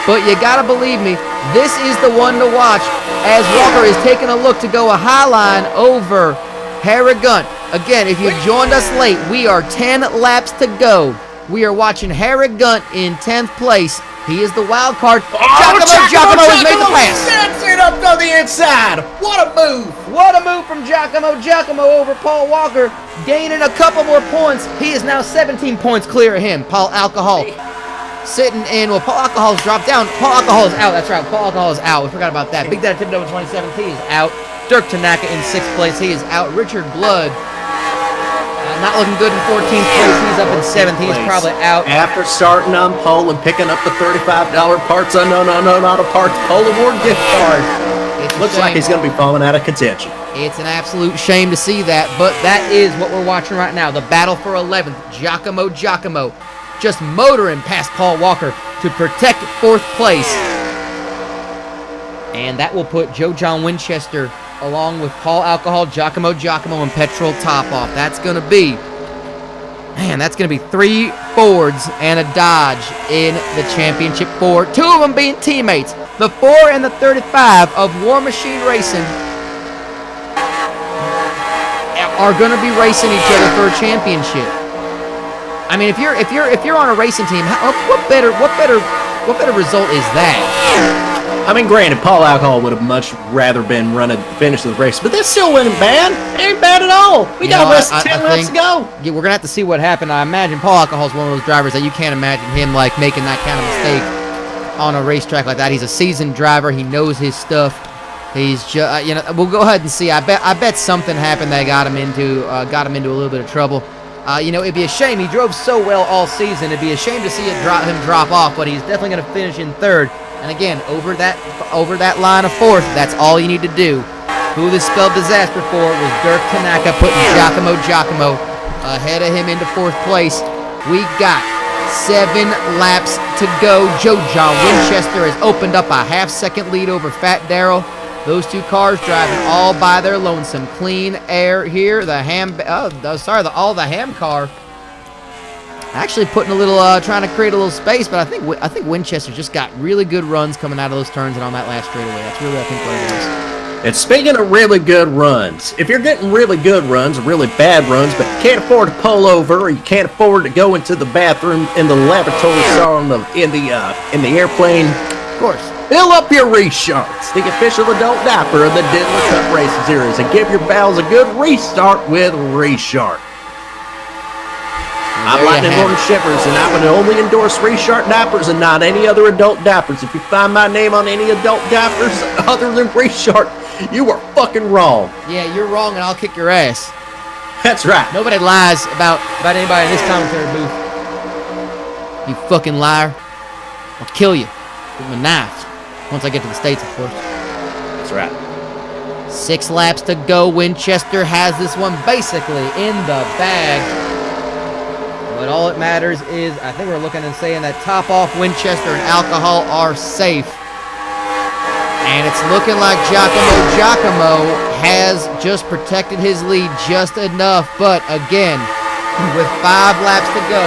but you got to believe me, this is the one to watch as Walker is taking a look to go a high line over Harrigan. Again, if you joined us late, we are 10 laps to go. We are watching Harrigan in 10th place. He is the wild card. Giacomo has made the pass. Sets it up to the inside. What a move. What a move from Giacomo. Giacomo over Paul Walker, gaining a couple more points. He is now 17 points clear of him. Paul Alcohol sitting in. Well, Paul Alcohol's dropped down. Paul Alcohol is out. That's right. Paul Alcohol is out. We forgot about that. Big Daddy Thibodeau in 27th. He is out. Dirk Tanaka in 6th place. He is out. Richard Blood not looking good in 14th place. He's up in 7th. He's probably out. After starting on pole and picking up the $35 parts not a parts pole award gift card. Looks like he's going to be falling out of contention. It's an absolute shame to see that, but that is what we're watching right now. The battle for 11th. Giacomo just motoring past Paul Walker to protect 4th place. And that will put Joe John Winchester along with Paul Alcohol, Giacomo, and Petrol Top-Off. That's going to be 3 Fords and a Dodge in the championship 4. 2 of them being teammates. The 4 and the 35 of War Machine Racing are going to be racing each other for a championship. I mean, if you're on a racing team, what better result is that? I mean, granted, Paul Alcohol would have much rather been finish the race, but that's still winning bad. It ain't bad at all. We got less than 10 laps to go. Yeah, we're gonna have to see what happened. I imagine Paul Alcohol is one of those drivers that you can't imagine him like making that kind of mistake on a racetrack like that. He's a seasoned driver. He knows his stuff. He's just, we'll go ahead and see. I bet something happened that got him into a little bit of trouble. It'd be a shame. He drove so well all season. It'd be a shame to see him drop off, but he's definitely going to finish in 3rd. And again, over that line of 4th, that's all you need to do. Who this spelled disaster for was Dirk Tanaka putting Giacomo ahead of him into 4th place. We got 7 laps to go. Joe John Winchester has opened up a half-second lead over Fat Darrell. Those 2 cars driving all by their lonesome. Clean air here. The ham car actually putting a little, trying to create a little space, but I think Winchester just got really good runs coming out of those turns and on that last straightaway. That's really, I think, what it is. And speaking of really good runs, if you're getting really good runs or really bad runs, but you can't afford to pull over or you can't afford to go into the bathroom in the lavatory in the airplane, Of course. fill up your restarts, the official adult diaper of the Diddler Cup Racing Series, and give your bowels a good restart with Restart. I'm Lightning Lord Shivers, and I would only endorse Restart diapers and not any other adult diapers. If you find my name on any adult diapers other than Restart, you are fucking wrong. Yeah, you're wrong, and I'll kick your ass. That's right. Nobody lies about anybody in this commentary booth. You fucking liar. I'll kill you with my knives. Once I get to the States, of course. That's right. 6 laps to go. Winchester has this one basically in the bag. But all that matters is, I think we're looking and saying that top off Winchester and Alcohol are safe. And it's looking like Giacomo has just protected his lead just enough. But again, with 5 laps to go,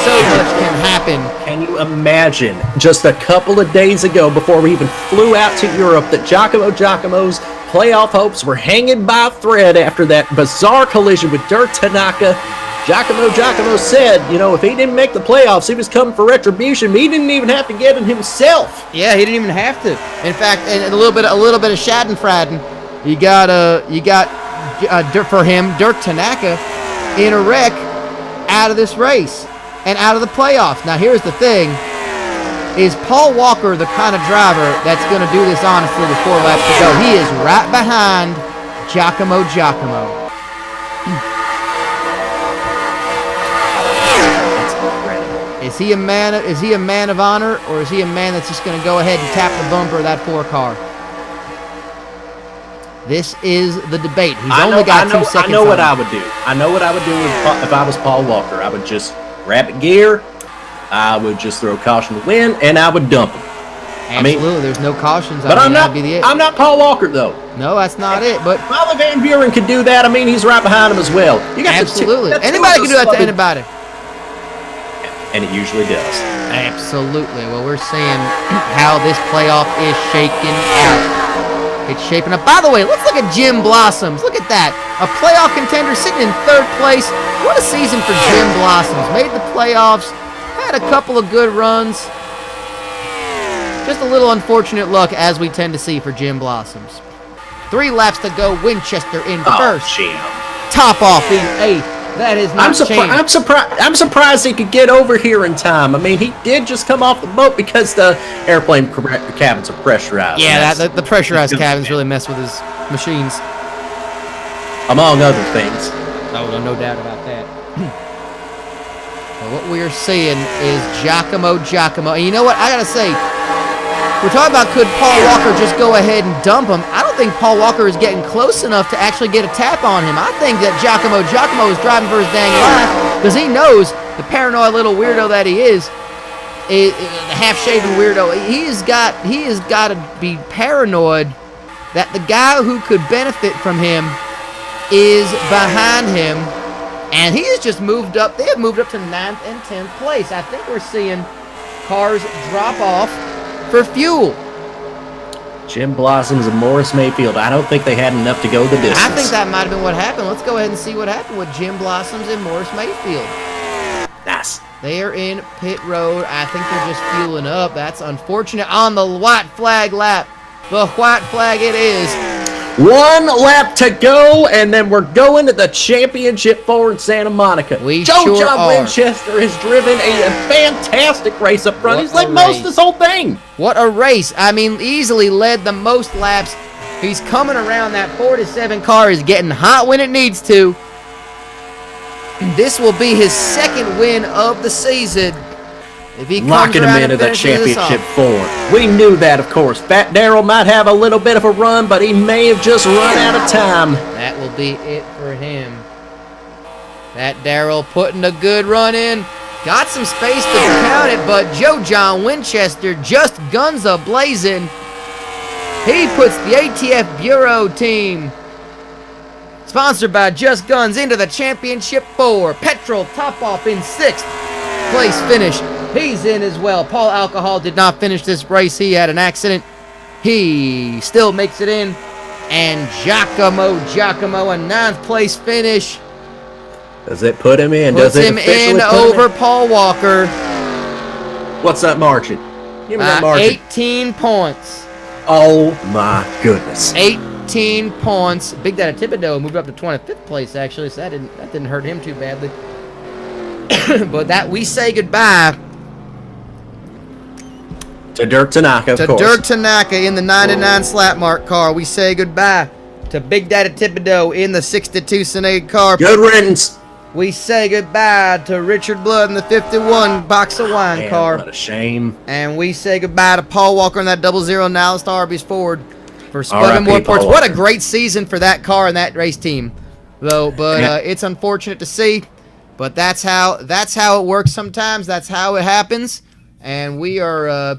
so much can happen. Can you imagine just a couple of days ago before we even flew out to Europe that Giacomo's playoff hopes were hanging by a thread after that bizarre collision with Dirt Tanaka? Giacomo said, you know, if he didn't make the playoffs, he was coming for retribution. He didn't even have to get it himself. Yeah, he didn't even have to. In fact, and a little bit of Schadenfreude. You got for him, Dirk Tanaka in a wreck out of this race and out of the playoffs. Now, here's the thing: is Paul Walker the kind of driver that's going to do this honestly with 4 laps to go? He is right behind Giacomo. Is he a man of honor, or is he a man that's just going to go ahead and tap the bumper of that 4 car? This is the debate. He's only got 2 seconds. I know what I would do. I know what I would do if I was Paul Walker. I would just grab it gear. I would just throw caution to win, and I would dump him. Absolutely, there's no cautions. But I'm not Paul Walker though. No, that's not it. But Molly Van Buren could do that. I mean, he's right behind him as well. You got absolutely. Anybody can do that to anybody. And it usually does. Absolutely. Well, we're seeing how this playoff is shaking out. It's shaping up. By the way, let's look at Jim Blossoms. Look at that. A playoff contender sitting in 3rd place. What a season for Jim Blossoms. Made the playoffs. Had a couple of good runs. Just a little unfortunate luck, as we tend to see for Jim Blossoms. 3 laps to go. Winchester in 1st. Jim. Top off in 8th. That is not changed. I'm surprised he could get over here in time. I mean, he did just come off the boat because the airplane cabins are pressurized. Yeah, the pressurized cabins really mess with his machines. Among other things. Oh, no doubt about that. Well, what we are seeing is Giacomo. And you know what? I got to say, we're talking about could Paul Walker just go ahead and dump him. I don't think Paul Walker is getting close enough to actually get a tap on him. I think that Giacomo is driving for his dang life because he knows the paranoid little weirdo that he is the half-shaven weirdo. He has got to be paranoid that the guy who could benefit from him is behind him, and he has just moved up. They have moved up to 9th and 10th place. I think we're seeing cars drop off for fuel. Jim Blossoms and Morris Mayfield. I don't think they had enough to go the distance. I think that might have been what happened. Let's go ahead and see what happened with Jim Blossoms and Morris Mayfield. Nice. They are in pit road. I think they're just fueling up. That's unfortunate on the white flag lap. The white flag it is. 1 lap to go, and then we're going to the championship in Santa Monica. John Winchester has driven a fantastic race up front. He's led most of this whole thing. What a race. I mean, easily led the most laps. He's coming around. That 4-7 car is getting hot when it needs to. This will be his 2nd win of the season. If he locking him into the championship 4. We knew that, of course. Fat Darrell might have a little bit of a run, but he may have just run out of time. That will be it for him. Fat Darrell putting a good run in. Got some space to count it, but John Winchester just guns a-blazing. He puts the ATF Bureau team, sponsored by Just Guns, into the championship 4. Petrol top off in 6th place finish. He's in as well. Paul Alcohol did not finish this race. He had an accident. He still makes it in. And Giacomo, a 9th place finish. Does it put him in? Puts Does it him officially in put him over Paul Walker. What's that margin? Give me that margin. 18 points. Oh my goodness. 18 points. Big Daddy Thibodeau moved up to 25th place actually, so that didn't hurt him too badly. But that we say goodbye to Dirk Tanaka, of course. To Dirk Tanaka in the 99 slap mark car. We say goodbye to Big Daddy Thibodeau in the 62 Senega car. Good riddance. We say goodbye to Richard Blood in the 51 box of wine car. What a shame. And we say goodbye to Paul Walker in that 00 now Star Arby's Ford for Spud More Ports. What a great season for that car and that race team, though. But it's unfortunate to see. But that's how it works sometimes. That's how it happens. And we are,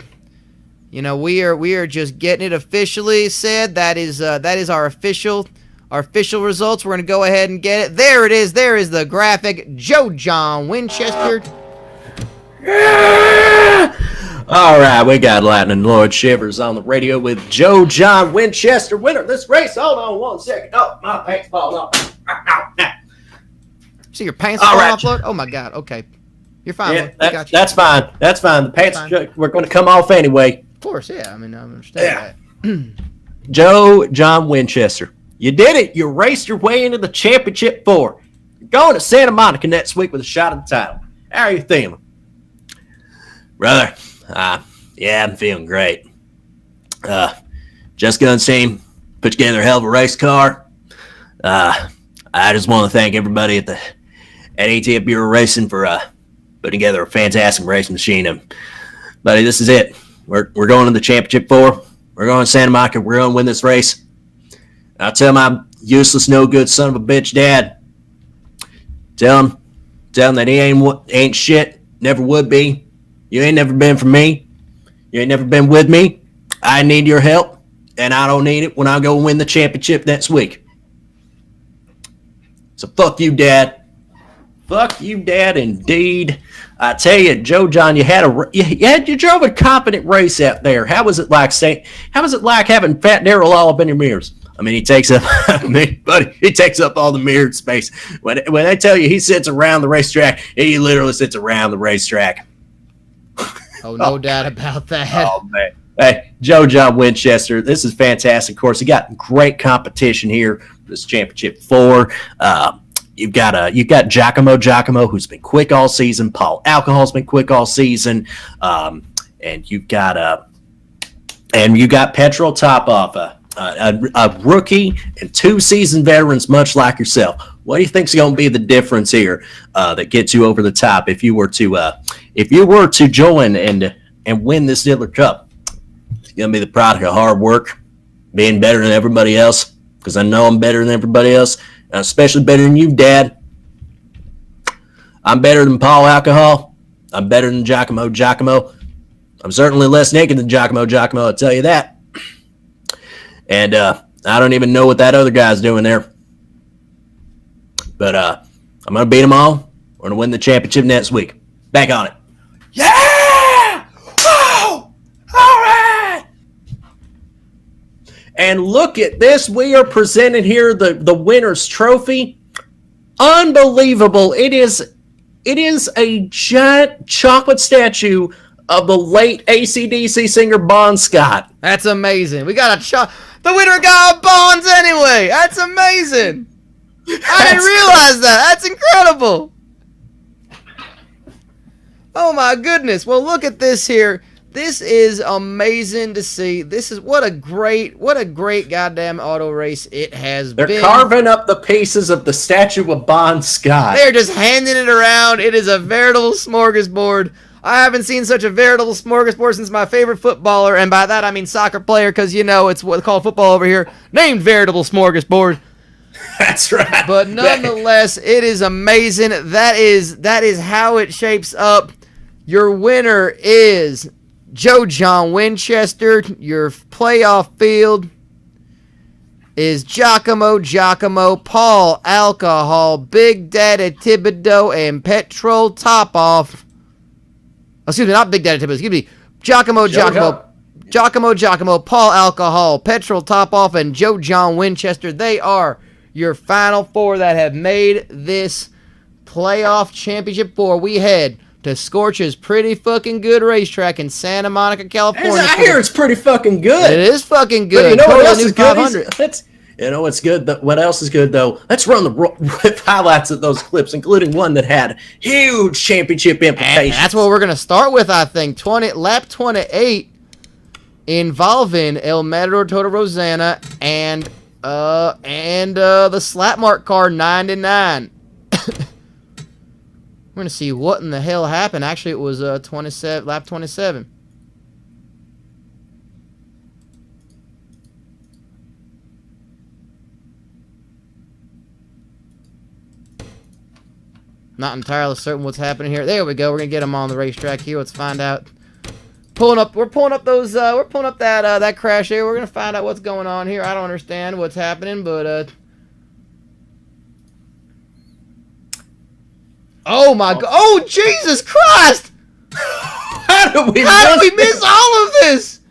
we are just getting it officially said. That is our official results. We're going to go ahead and get it. There it is. There is the graphic. Joe John Winchester. Yeah! All right, we got Lightning Lord Shivers on the radio with Joe John Winchester, winner of this race. Hold on 1 second. Oh, my pants falling off. See your pants fall off, Lord? Oh, my God. Okay. You're fine, yeah, Lord. That's fine. That's fine. The pants were going to come off anyway. Of course, yeah. I mean, I understand that. Joe John Winchester. You did it. You raced your way into the Championship 4. You're going to Santa Monica next week with a shot at the title. How are you feeling? Brother, yeah, I'm feeling great. Just Guns team put together a hell of a race car. I just want to thank everybody at ATF Bureau Racing for putting together a fantastic racing machine. And, buddy, this is it. We're going to the Championship 4. We're going to Santa Monica. We're going to win this race. I'll tell my useless, no good son of a bitch dad. Tell him that he ain't shit. Never would be. You ain't never been for me. You ain't never been with me. I need your help, and I don't need it when I go win the championship next week. So fuck you, Dad. Fuck you, Dad, indeed. I tell you, Joe John, you drove a competent race out there. How was it like having Fat Daryl all up in your mirrors? I mean, he takes up, he takes up all the mirrored space. When I tell you he sits around the racetrack, he literally sits around the racetrack. Oh, no doubt about that. Oh, man. Hey, Joe John Winchester, this is fantastic. Of course, you got great competition here for this Championship 4. You've got Giacomo, who's been quick all season. Paul Alcohol's been quick all season. And you got Petrol Topoff, a rookie and 2 seasoned veterans, much like yourself. What do you think's going to be the difference here that gets you over the top if you were to join and win this Diddler Cup? It's going to be the product of hard work, being better than everybody else, because I know I'm better than everybody else, and especially better than you, Dad. I'm better than Paul Alcohol. I'm better than Giacomo. I'm certainly less naked than Giacomo, I'll tell you that. And I don't even know what that other guy's doing there. But I'm going to beat them all. We're going to win the championship next week. Back on it. Yeah! Oh! All right! And look at this. We are presenting here the winner's trophy. Unbelievable. It is a giant chocolate statue of the late AC/DC singer Bon Scott. That's amazing. We got the winner got Bonds anyway. That's amazing. I didn't realize that. That's incredible. Oh my goodness. Well, look at this here. This is amazing to see. This is what a great goddamn auto race it has been. They're carving up the pieces of the statue of Bon Scott. They're just handing it around. It is a veritable smorgasbord. I haven't seen such a veritable smorgasbord since my favorite footballer, and by that I mean soccer player, because it's what they call football over here, named Veritable Smorgasbord. That's right. But nonetheless, it is amazing. That is how it shapes up. Your winner is Joe John Winchester. Your playoff field is Giacomo, Paul Alcohol, Big Daddy Thibodeau, and Petrol Topoff. Excuse me, not Big Daddy Thibodeau. Excuse me, Giacomo, Giacomo, Paul Alcohol, Petrol Top Off, and Joe John Winchester. They are your final four that have made this playoff championship four. We head to Scorch's pretty fucking good racetrack in Santa Monica, California. I hear it's pretty fucking good. It is fucking good. But you know what else New is 500. good? You know what's good? What else is good, though? Let's run the highlights of those clips, including one that had huge championship implications. And that's what we're going to start with, I think. Lap 28 involving El Matador Toto Rosanna and the Slap Mark car 99. We're going to see what in the hell happened. Actually, it was lap 27. Not entirely certain what's happening here. There we go. We're going to get them on the racetrack here. Let's find out. We're pulling up that crash here. We're going to find out what's going on here. I don't understand what's happening, but oh my God! Oh Jesus Christ! How did we miss all of this?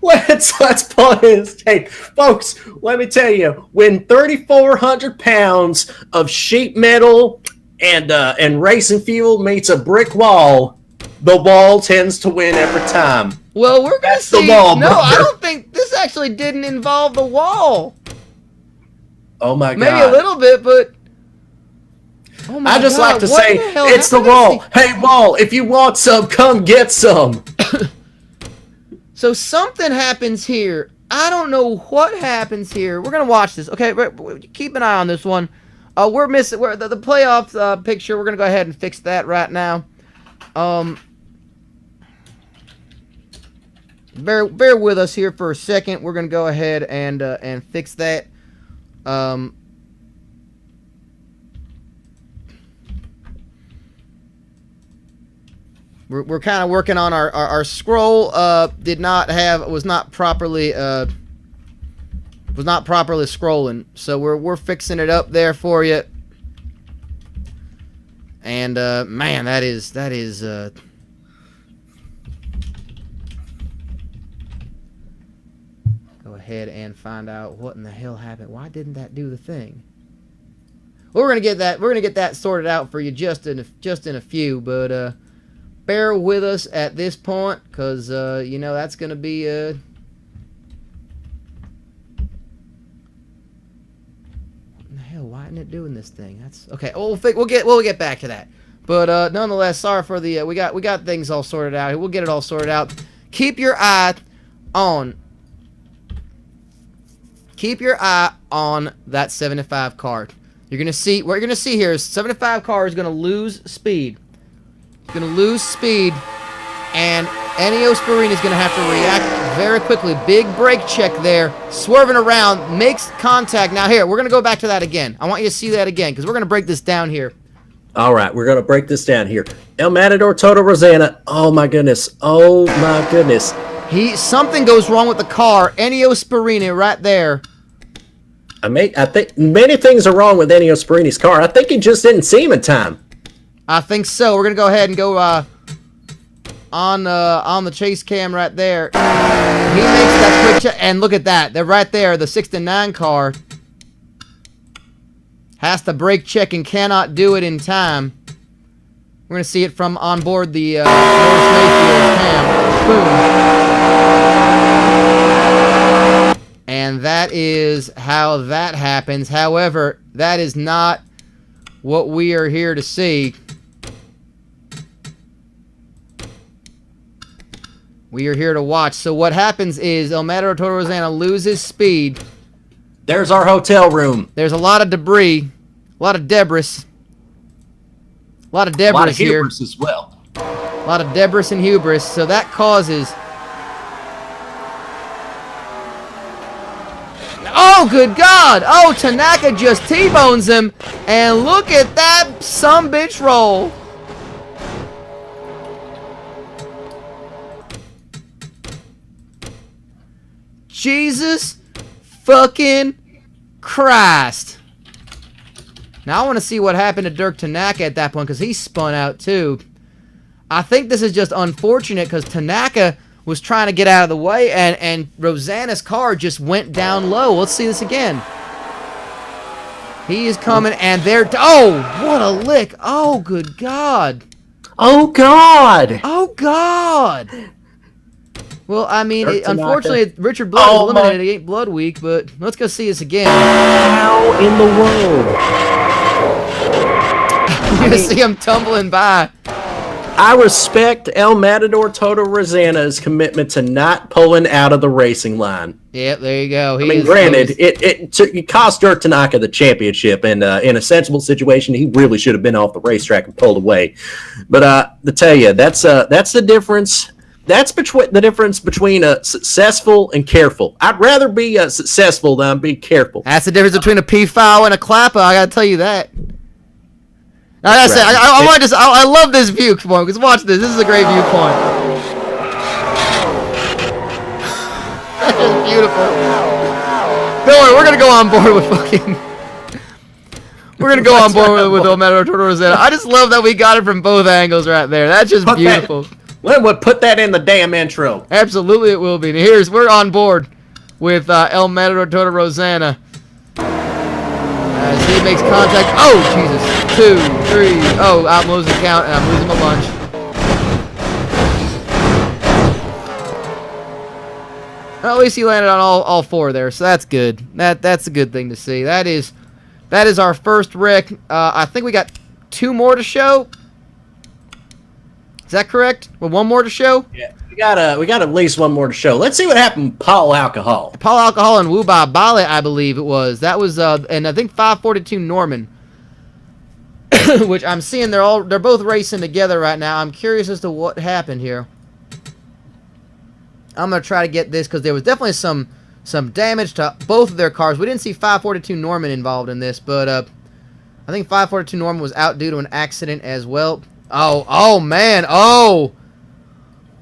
Let's pause this tape. Folks, let me tell you, when 3,400 pounds of sheet metal and racing fuel meets a brick wall, the wall tends to win every time. Well, we're going to see. The wall, no, brother. I don't think this actually didn't involve the wall. Oh my God. Maybe a little bit, but oh my I just God, like to what say, the hell it's the happened? wall. Hey, wall, if you want some, come get some. So something happens here. I don't know what happens here. We're gonna watch this. Okay, keep an eye on this one. We're missing the playoff picture. We're gonna go ahead and fix that right now. Bear with us here for a second. We're gonna go ahead and fix that. We're kind of working on our scroll. Was not properly scrolling, so we're fixing it up there for you. And man, that is go ahead and find out what in the hell happened. Why didn't that do the thing? Well, we're gonna get that sorted out for you just in a few, but bear with us at this point, because you know that's gonna be what in the hell? Why isn't it doing this thing? That's okay. We'll get back to that. But nonetheless, sorry for the we got things all sorted out. We'll get it all sorted out. Keep your eye on that 75 car. You're gonna see what you're gonna see here is 75 car is gonna lose speed. Going to lose speed, and Ennio Sparini is going to have to react very quickly. Big brake check there, swerving around, makes contact. Now here, we're going to go back to that again. I want you to see that again, because we're going to break this down here. All right, we're going to break this down here. El Matador Toto Rosanna. Oh my goodness. Something goes wrong with the car. Ennio Sparini right there. I think many things are wrong with Ennio Sparini's car. I think he just didn't see him in time. I think so. We're gonna go ahead and go on the chase cam right there. He makes that quick check, and look at that. They're right there. The 69 car has to brake check and cannot do it in time. We're gonna see it from on board the Norris Mayfield cam. Boom. And that is how that happens. However, that is not what we are here to see. We are here to watch. So what happens is El Matador Toto Rosanna loses speed. There's our hotel room. There's a lot of debris. A lot of debris. A lot of here. Hubris as well. A lot of debris and hubris. So that causes... Oh, good God! Oh, Tanaka just T-bones him. And look at that sumbitch roll. Jesus fucking Christ. Now I want to see what happened to Dirk Tanaka at that point, because he spun out too. I think this is just unfortunate because Tanaka was trying to get out of the way, and Rosanna's car just went down low. Let's see this again. He is coming, and they're... Oh, what a lick. Oh, good God. Oh, God. Oh, God. Well, I mean, unfortunately, Richard Blood is eliminated. He ain't Blood Week, but let's go see this again. How in the world? You're going to see him tumbling by. I respect El Matador Toto Rosanna's commitment to not pulling out of the racing line. Yep, there you go. Granted, it cost Dirk Tanaka the championship, and in a sensible situation, he really should have been off the racetrack and pulled away. But to tell you, that's the difference. That's the difference between successful and careful. I'd rather be successful than be careful. That's the difference between a P-foul and a clapper. I gotta tell you that. I gotta say, I love this viewpoint, because watch this. This is a great viewpoint. That is beautiful. Don't worry, we're gonna go on board with fucking... We're gonna go on board with El Matador Toto Rosanna. I just love that we got it from both angles right there. That's just beautiful. We'll put that in the damn intro. Absolutely it will be. We're on board with El Matador Toto Rosanna. As he makes contact. Oh, Jesus. 2, 3. Oh, I'm losing count, and I'm losing my lunch. Well, at least he landed on all 4 there, so that's good. That's a good thing to see. That is our first wreck. I think we got 2 more to show. Is that correct? Well, 1 more to show? Yeah, we got at least 1 more to show. Let's see what happened with Paul Alcohol. Paul Alcohol and Wuba Bale, I believe it was. That was and I think 542 Norman. Which I'm seeing they're both racing together right now. I'm curious as to what happened here. I'm gonna try to get this because there was definitely some damage to both of their cars. We didn't see 542 Norman involved in this, but I think 542 Norman was out due to an accident as well. Oh man, I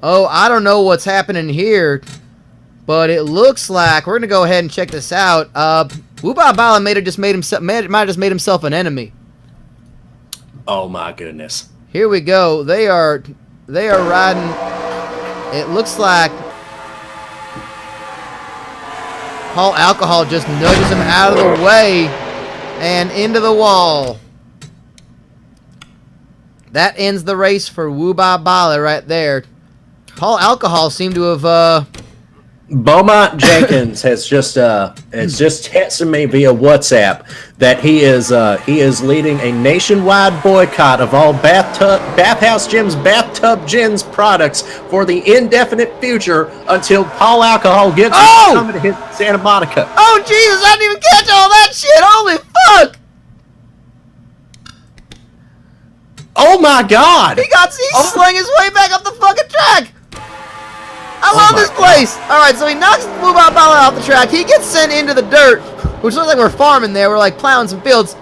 don't know what's happening here, but it looks like we're gonna go ahead and check this out. Wuba Bala might have just made himself an enemy. Oh my goodness! Here we go. They are riding. It looks like Paul Alcohol just nudges him out of the way and into the wall. That ends the race for Wuba Bala right there. Paul Alcohol seemed to have Beaumont Jenkins has just texted me via WhatsApp that he is leading a nationwide boycott of all Bathhouse Gym's Bathtub Gins products for the indefinite future until Paul Alcohol gets coming to hit Santa Monica. Oh Jesus! I didn't even catch all that shit. Holy fuck! Oh my God! He slung his way back up the fucking track. I love this place. All right, so he knocks Wuba Bala off the track. He gets sent into the dirt, which looks like we're farming there. We're like plowing some fields.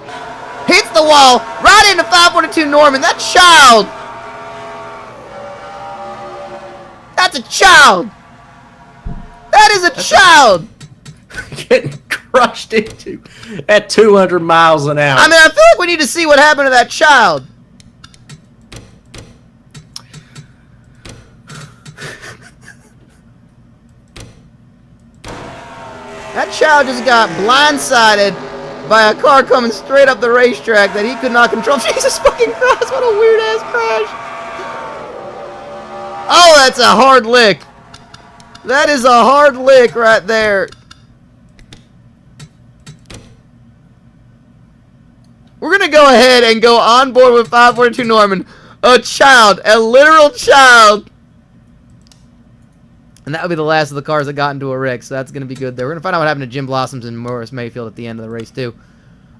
Hits the wall, right into 542 Norman. That child. That's a child. That is a child. Getting crushed into at 200 miles an hour. I mean, I feel like we need to see what happened to that child. That child just got blindsided by a car coming straight up the racetrack that he could not control. Jesus fucking Christ, what a weird ass crash. Oh, that's a hard lick. That is a hard lick right there. We're going to go ahead and go on board with 542 Norman. A child, a literal child. And that would be the last of the cars that got into a wreck, so that's going to be good there. We're going to find out what happened to Jim Blossoms and Morris Mayfield at the end of the race, too.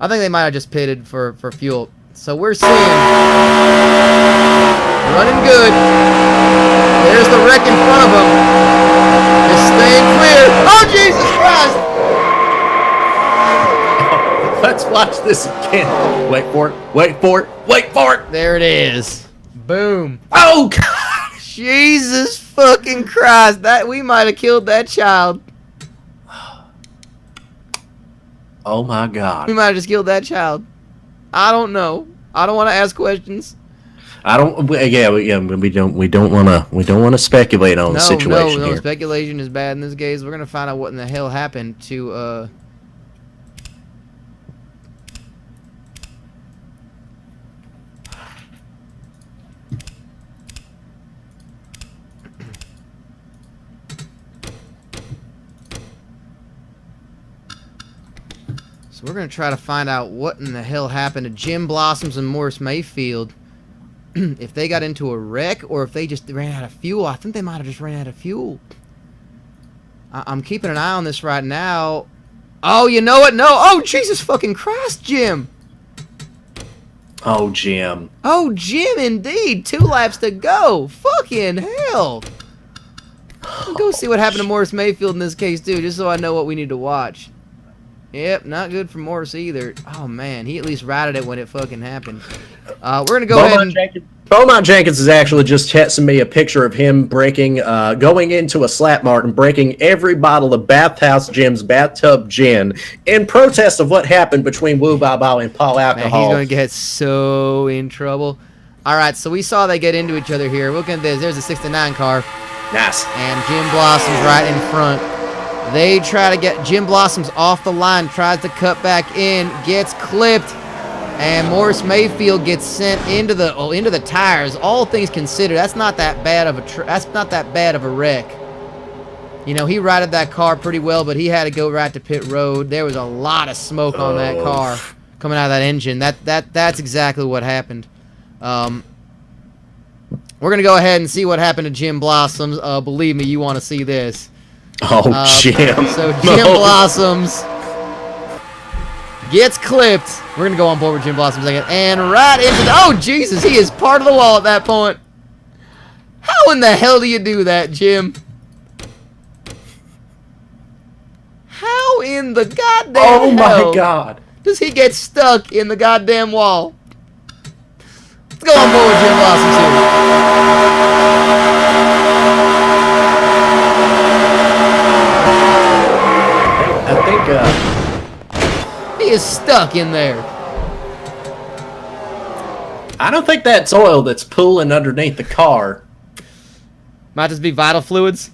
I think they might have just pitted for fuel. So we're seeing... running good. There's the wreck in front of him. Just staying clear. Oh, Jesus Christ! Let's watch this again. Wait for it. Wait for it. Wait for it. There it is. Boom. Oh, God. Jesus fucking Christ. We might have killed that child. Oh, my God. We might have just killed that child. I don't know. I don't want to ask questions. I don't. Yeah, we don't want to speculate on the situation no, here. speculation is bad in this case. We're gonna find out what in the hell happened to. So we're gonna try to find out what in the hell happened to Jim Blossoms and Morris Mayfield. If they got into a wreck or if they just ran out of fuel. I think they might have just ran out of fuel. I'm keeping an eye on this right now. Oh, you know what? No. Oh, Jesus fucking Christ, Jim. Oh, Jim. Oh, Jim, indeed. 2 laps to go. Fucking hell. I'll go see what happened to Morris Mayfield in this case, too, just so I know what we need to watch. Yep, not good for Morris either. Oh, man, he at least righted it when it fucking happened. We're going to go ahead and... Beaumont Jenkins has actually just texted me a picture of him going into a slap mart and breaking every bottle of Bathhouse Jim's bathtub gin in protest of what happened between Wu Bao Bao and Paul Alcohol. Man, he's going to get so in trouble. All right, so we saw they get into each other here. Look at this. There's a 69 car. Nice. And Jim Blossom's right in front. They try to get Jim Blossoms off the line, tries to cut back in, gets clipped. And Morris Mayfield gets sent into the tires. All things considered, that's not that bad of a wreck. You know, he righted that car pretty well, but he had to go right to pit road. There was a lot of smoke on that car coming out of that engine. That's exactly what happened. We're gonna go ahead and see what happened to Jim Blossoms. Believe me, you want to see this. Oh, Jim. So Jim Blossoms gets clipped. We're going to go on board with Jim Blossom a second. And right into the... Oh, Jesus. He is part of the wall at that point. How in the hell do you do that, Jim? How in the goddamn hell my God. Does he get stuck in the goddamn wall? Let's go on board with Jim Blossom too. He is stuck in there. I don't think that's oil that's pooling underneath the car. Might just be vital fluids.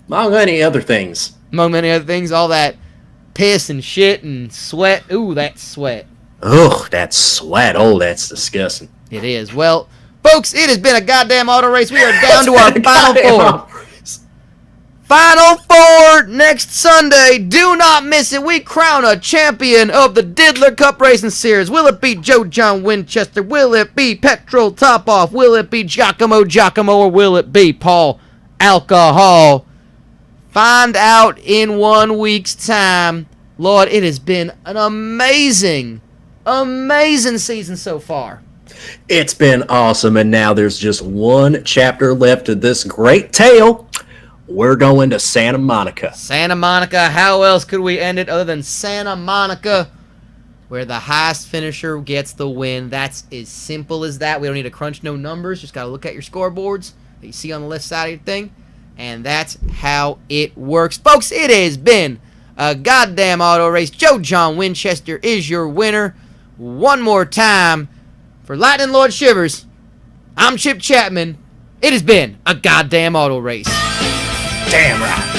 Among many other things. Among many other things, all that piss and shit and sweat. Ooh, that sweat. Ugh, that sweat. Oh, that's disgusting. It is. Well, folks, it has been a goddamn auto race. We are down to our final 4. Final 4 next Sunday. Do not miss it. We crown a champion of the Diddler Cup Racing Series. Will it be Joe John Winchester? Will it be Petrol Topoff? Will it be Giacomo, or will it be Paul Alcohol? Find out in 1 week's time. Lord, it has been an amazing season so far. It's been awesome, and now there's just one chapter left of this great tale. We're going to Santa Monica. Santa Monica. How else could we end it other than Santa Monica, where the highest finisher gets the win? That's as simple as that. We don't need to crunch no numbers. Just got to look at your scoreboards that you see on the left side of your thing, and that's how it works. Folks, it has been a goddamn auto race. Joe John Winchester is your winner. One more time for Lightning Lord Shivers. I'm Chip Chapman. It has been a goddamn auto race. Damn right.